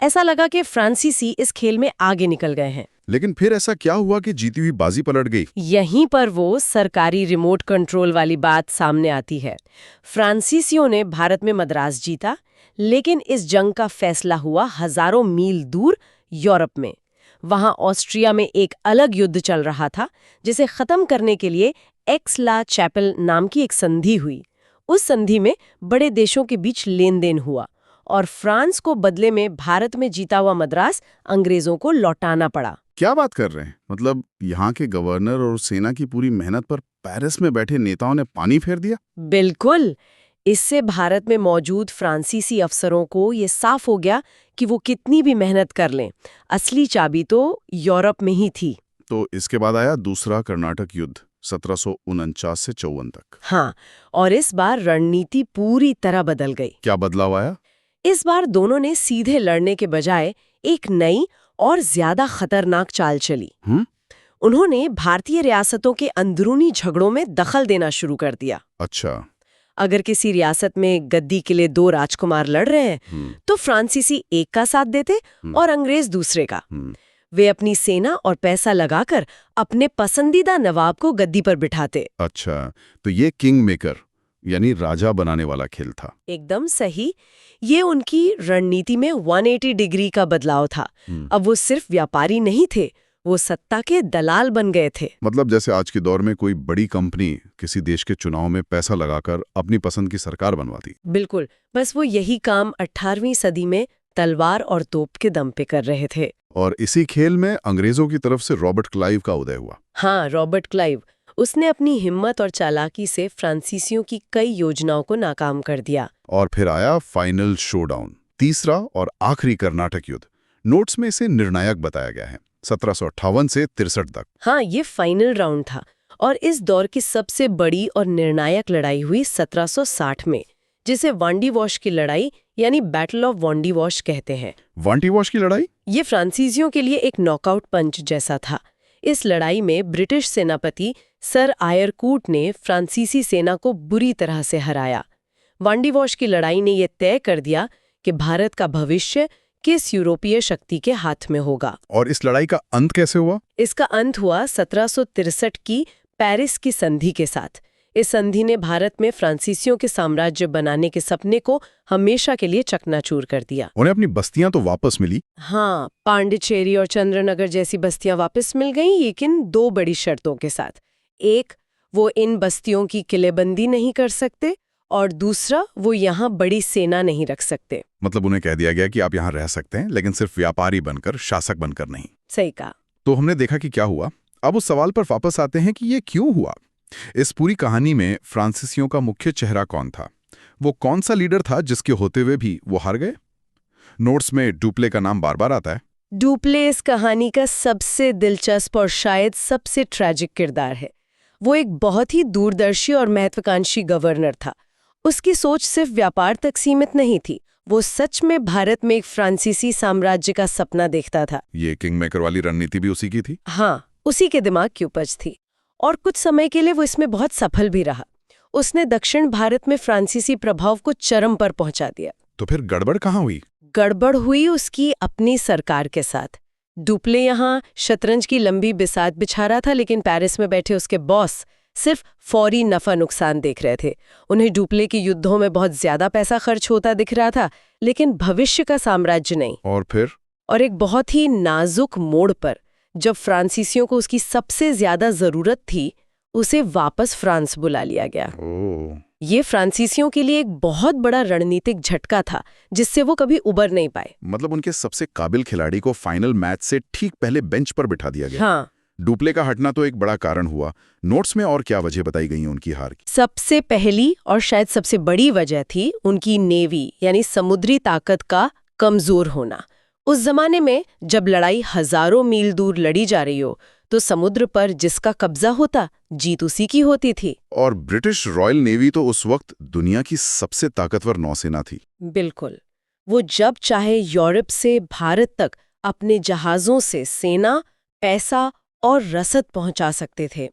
Speaker 2: ऐसा लगा कि फ्रांसीसी इस खेल में आगे निकल गए हैं।
Speaker 3: लेकिन फिर ऐसा क्या हुआ कि जीती हुई बाजी पलट गई?
Speaker 2: यहीं पर वो सरकारी रिमोट कंट्रोल वाली बात सामने आती है। फ्रांसीसियों ने भारत में मद्रास जीता, लेकिन इस जंग का फैसला हुआ हजारों मील दूर यूरोप में। वहां ऑस्ट्रिया में एक अलग युद्ध चल रहा था, जिसे खत्म करने के लिए एक्स-ला-चैपेल नाम की एक संधि हुई। उस संधि में बड़े देशों के बीच लेन देन हुआ और फ्रांस को बदले में भारत में जीता हुआ मद्रास अंग्रेजों को लौटाना पड़ा।
Speaker 3: क्या बात कर रहे हैं? मतलब यहाँ के गवर्नर और सेना की पूरी मेहनत पर पेरिस में बैठे नेताओं ने पानी फेर दिया?
Speaker 2: बिल्कुल। इससे भारत में मौजूद फ्रांसीसी अफसरों को ये साफ हो गया कि वो कितनी भी मेहनत कर लें, असली चाबी तो यूरोप में ही थी।
Speaker 3: तो इसके बाद आया दूसरा कर्नाटक युद्ध 1749 से 54 तक।
Speaker 2: हाँ, और इस बार रणनीति पूरी तरह बदल गई।
Speaker 3: क्या बदलाव आया?
Speaker 2: इस बार दोनों ने सीधे लड़ने के बजाय एक नई और ज्यादा खतरनाक चाल चली। उन्होंने भारतीय रियासतों के अंदरूनी झगड़ों में दखल देना शुरू कर दिया।
Speaker 3: अच्छा।
Speaker 2: अगर किसी रियासत में गद्दी के लिए दो राजकुमार लड़ रहे हैं, तो फ्रांसीसी एक का साथ देते और अंग्रेज दूसरे का। वे अपनी सेना और पैसा लगाकर अपने पसंदीदा नवाब को गद्दी पर बिठाते।
Speaker 3: अच्छा, तो ये किंग मेकर यानी राजा बनाने वाला खेल था।
Speaker 2: एकदम सही। ये उनकी रणनीति में 180 डिग्री का बदलाव था। अब वो सिर्फ व्यापारी नहीं थे, वो सत्ता के दलाल बन गए थे।
Speaker 3: मतलब जैसे आज के दौर में कोई बड़ी कंपनी किसी देश के चुनाव में पैसा लगाकर अपनी पसंद की सरकार बनवाती।
Speaker 2: बिल्कुल, बस वो यही काम 18वीं सदी में तलवार और तोप के दम पे कर रहे थे।
Speaker 3: और इसी खेल में अंग्रेजों की तरफ से रॉबर्ट क्लाइव का उदय हुआ।
Speaker 2: हाँ, रॉबर्ट क्लाइव। उसने अपनी हिम्मत और चालाकी से फ्रांसीसियों की कई योजनाओं को नाकाम कर दिया।
Speaker 3: और फिर आया फाइनल शोडाउन, तीसरा और आखिरी कर्नाटक युद्ध। नोट्स में इसे निर्णायक बताया गया है, 1758 से 63 तक।
Speaker 2: हाँ, ये फाइनल राउंड था और इस दौर की सबसे बड़ी और निर्णायक लड़ाई हुई 1760 में, जिसे वांडीवॉश की लड़ाई यानी बैटल ऑफ वांडीवॉश कहते हैं।
Speaker 3: वांडीवॉश की लड़ाई?
Speaker 2: ये फ्रांसीसियों के लिए एक नॉकआउट पंच जैसा था। इस लड़ाई में ब्रिटिश सेनापति सर आयरकूट ने फ्रांसीसी सेना को बुरी तरह से हराया। वांडीवॉश की लड़ाई ने यह तय कर दिया कि भारत का भविष्य किस यूरोपीय शक्ति के हाथ में होगा।
Speaker 3: और इस लड़ाई का अंत कैसे हुआ?
Speaker 2: इसका अंत हुआ 1763 की पेरिस की संधि के साथ। इस संधि ने भारत में फ्रांसीसियों के साम्राज्य बनाने के सपने को हमेशा के लिए चकनाचूर कर दिया।
Speaker 3: उन्हें अपनी बस्तियां तो वापस मिली।
Speaker 2: हाँ, पांडिचेरी और चंद्रनगर जैसी बस्तियां वापस मिल गईं, लेकिन 2 बड़ी शर्तों के साथ। एक, वो इन बस्तियों की किलेबंदी नहीं कर सकते, और दूसरा, वो यहाँ बड़ी सेना नहीं रख सकते।
Speaker 3: मतलब उन्हें कह दिया गया कि आप यहाँ रह सकते हैं, लेकिन सिर्फ व्यापारी बनकर, शासक बनकर नहीं।
Speaker 2: सही कहा।
Speaker 3: तो हमने देखा कि क्या हुआ। अब उस सवाल पर वापस आते हैं कि ये क्यों हुआ। इस पूरी कहानी में फ्रांसीसियों का मुख्य चेहरा कौन था? वो कौन सा लीडर था जिसके होते हुए भी वो हार गए? नोट्स में डुप्ले का नाम बार बार आता है।
Speaker 2: डुप्ले इस कहानी का सबसे दिलचस्प और शायद सबसे ट्रैजिक किरदार है। वो एक बहुत ही दूरदर्शी और महत्वाकांक्षी गवर्नर था। उसकी सोच सिर्फ व्यापार तक सीमित नहीं थी, वो सच में भारत में एक फ्रांसीसी साम्राज्य का सपना देखता था।
Speaker 3: ये किंग मेकर वाली रणनीति भी उसी की थी?
Speaker 2: हाँ, उसी के दिमाग की उपज थी, और कुछ समय के लिए वो इसमें बहुत सफल भी रहा। उसने दक्षिण भारत में फ्रांसीसी प्रभाव को चरम पर पहुंचा दिया।
Speaker 3: तो फिर गड़बड़ कहाँ हुई?
Speaker 2: गड़बड़ हुई उसकी अपनी सरकार के साथ। डुप्ले यहाँ शतरंज की लंबी बिसात बिछा रहा था, लेकिन पेरिस में बैठे उसके बॉस सिर्फ फौरी नफा नुकसान देख रहे थे। उन्हें डुप्ले के युद्धों में बहुत ज्यादा पैसा खर्च होता दिख रहा था, लेकिन भविष्य का साम्राज्य नहीं।
Speaker 3: और फिर? और
Speaker 2: एक बहुत ही नाजुक मोड़ पर, जब फ्रांसीसियों को उसकी सबसे ज्यादा जरूरत थी, उसे वापस फ्रांस बुला लिया गया। ये फ्रांसीसियों के लिए एक बहुत बड़ा रणनीतिक झटका था, जिससे वो कभी उबर नहीं पाए।
Speaker 3: मतलब उनके सबसे काबिल खिलाड़ी को फाइनल मैच से ठीक पहले बेंच पर बिठा दिया गया।
Speaker 2: हाँ।
Speaker 3: डुप्ले का हटना तो एक बड़ा कारण हुआ। नोट्स में और क्या वजह बताई गई उनकी हार की?
Speaker 2: सबसे पहली और शायद सबसे बड़ी वजह थी उनकी नेवी यानी समुद्री ताकत का कमजोर होना। उस जमाने में जब लड़ाई हजारों मील दूर लड़ी जा रही हो, तो समुद्र पर जिसका कब्जा होता, जीत उसी की होती थी।
Speaker 3: और ब्रिटिश रॉयल नेवी तो उस वक्त दुनिया की सबसे ताकतवर नौसेना थी।
Speaker 2: बिल्कुल। वो जब चाहे यूरोप से भारत तक अपने जहाजों से सेना, पैसा और रसद पहुंचा सकते थे।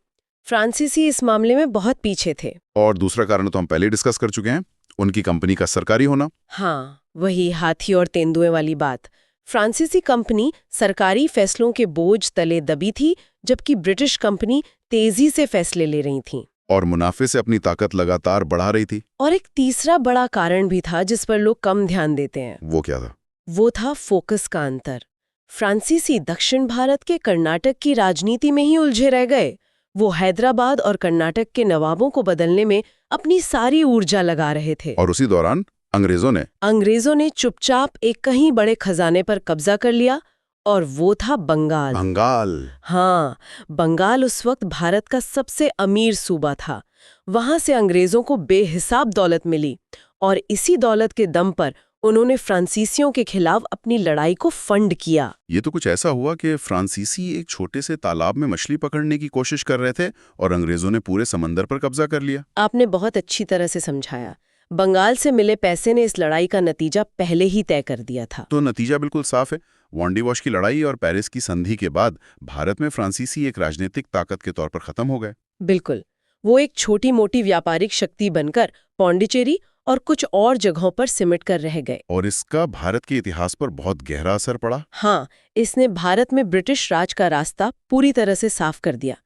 Speaker 2: फ्रांसीसी इस मामले में बहुत पीछे थे।
Speaker 3: और दूसरा कारण तो हम पहले डिस्कस कर चुके हैं, उनकी कंपनी का सरकारी होना।
Speaker 2: हाँ, वही हाथी और तेंदुए वाली बात। फ्रांसीसी कंपनी सरकारी फैसलों के बोझ तले दबी थी, जबकि ब्रिटिश कंपनी तेजी से फैसले ले रही थी
Speaker 3: और मुनाफे से अपनी ताकत लगातार बढ़ा रही थी।
Speaker 2: और एक तीसरा बड़ा कारण भी था जिस पर लोग कम ध्यान देते हैं।
Speaker 3: वो क्या था?
Speaker 2: वो था फोकस का अंतर। फ्रांसीसी दक्षिण भारत के कर्नाटक की राजनीति में ही उलझे रह गए। वो हैदराबाद और कर्नाटक के नवाबों को बदलने में अपनी सारी ऊर्जा लगा रहे थे।
Speaker 3: और उसी दौरान अंग्रेजों ने चुपचाप एक कहीं बड़े खजाने पर कब्जा कर लिया, और वो था बंगाल। हाँ, बंगाल उस वक्त भारत का सबसे अमीर सूबा था। वहां से अंग्रेजों को बेहिसाब दौलत मिली, और इसी दौलत के दम पर उन्होंने फ्रांसीसियों के खिलाफ अपनी लड़ाई को फंड किया। ये तो कुछ ऐसा हुआ कि फ्रांसीसी एक छोटे से तालाब में मछली पकड़ने की कोशिश कर रहे थे और अंग्रेजों ने पूरे समंदर पर कब्जा कर लिया।
Speaker 2: आपने बहुत अच्छी तरह से समझाया। बंगाल से मिले पैसे ने इस लड़ाई का नतीजा पहले ही तय कर दिया था।
Speaker 3: तो नतीजा बिल्कुल साफ है। वांडीवॉश की लड़ाई और पेरिस की संधि के बाद भारत में फ्रांसीसी एक राजनीतिक ताकत के तौर पर खत्म हो गए।
Speaker 2: बिल्कुल। वो एक छोटी मोटी व्यापारिक शक्ति बनकर पांडिचेरी और कुछ और जगहों पर सिमट कर रह गए।
Speaker 3: और इसका भारत के इतिहास पर बहुत गहरा असर पड़ा।
Speaker 2: हाँ, इसने भारत में ब्रिटिश राज का रास्ता पूरी तरह से साफ कर दिया।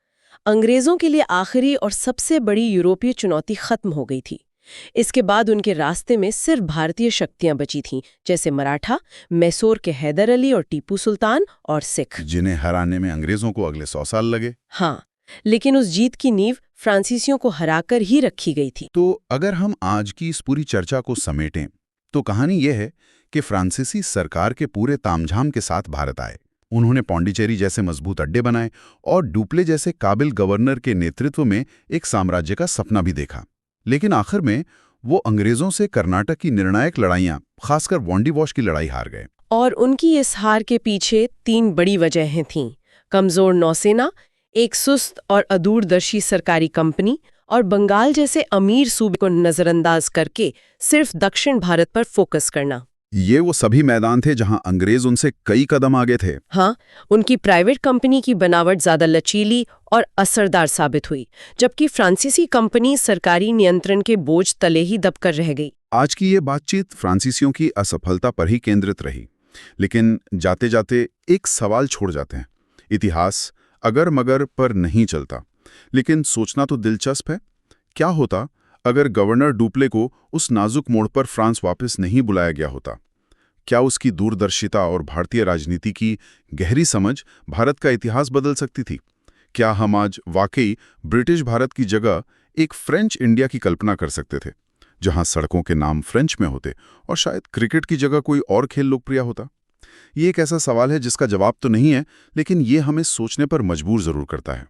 Speaker 2: अंग्रेजों के लिए आखिरी और सबसे बड़ी यूरोपीय चुनौती खत्म हो गई थी। इसके बाद उनके रास्ते में सिर्फ भारतीय शक्तियां बची थीं, जैसे मराठा, मैसूर के हैदर अली और टीपू सुल्तान, और सिख,
Speaker 3: जिन्हें हराने में अंग्रेजों को अगले 100 साल लगे।
Speaker 2: हाँ, लेकिन उस जीत की नींव फ्रांसीसियों को हराकर ही रखी गई थी।
Speaker 3: तो अगर हम आज की इस पूरी चर्चा को समेटें, तो कहानी यह है कि फ्रांसीसी सरकार के पूरे तामझाम के साथ भारत आए। उन्होंने पांडिचेरी जैसे मजबूत अड्डे बनाए और डुप्ले जैसे काबिल गवर्नर के नेतृत्व में एक साम्राज्य का सपना भी देखा। लेकिन आखिर में वो अंग्रेजों से कर्नाटक की निर्णायक लड़ाइयां, खासकर वांडीवॉश की लड़ाई, हार गए।
Speaker 2: और उनकी इस हार के पीछे 3 बड़ी वजहें थीं: कमजोर नौसेना, एक सुस्त और अदूरदर्शी सरकारी कंपनी, और बंगाल जैसे अमीर सूबे को नजरअंदाज करके सिर्फ दक्षिण भारत पर फोकस करना।
Speaker 4: ये वो सभी मैदान थे जहां अंग्रेज उनसे कई कदम आगे थे।
Speaker 2: हाँ, उनकी प्राइवेट कंपनी की बनावट ज्यादा लचीली और असरदार साबित हुई, जबकि फ्रांसीसी कंपनी सरकारी नियंत्रण के बोझ तले ही दबकर रह गई।
Speaker 4: आज की ये बातचीत फ्रांसीसियों की असफलता पर ही केंद्रित रही, लेकिन जाते जाते एक सवाल छोड़ जाते हैं। इतिहास अगर मगर पर नहीं चलता, लेकिन सोचना तो दिलचस्प है। क्या होता अगर गवर्नर डुप्ले को उस नाजुक मोड़ पर फ्रांस वापस नहीं बुलाया गया होता? क्या उसकी दूरदर्शिता और भारतीय राजनीति की गहरी समझ भारत का इतिहास बदल सकती थी? क्या हम आज वाकई ब्रिटिश भारत की जगह एक फ्रेंच इंडिया की कल्पना कर सकते थे, जहां सड़कों के नाम फ्रेंच में होते और शायद क्रिकेट की जगह कोई और खेल लोकप्रिय होता? ये एक ऐसा सवाल है जिसका जवाब तो नहीं है, लेकिन ये हमें सोचने पर मजबूर जरूर करता है।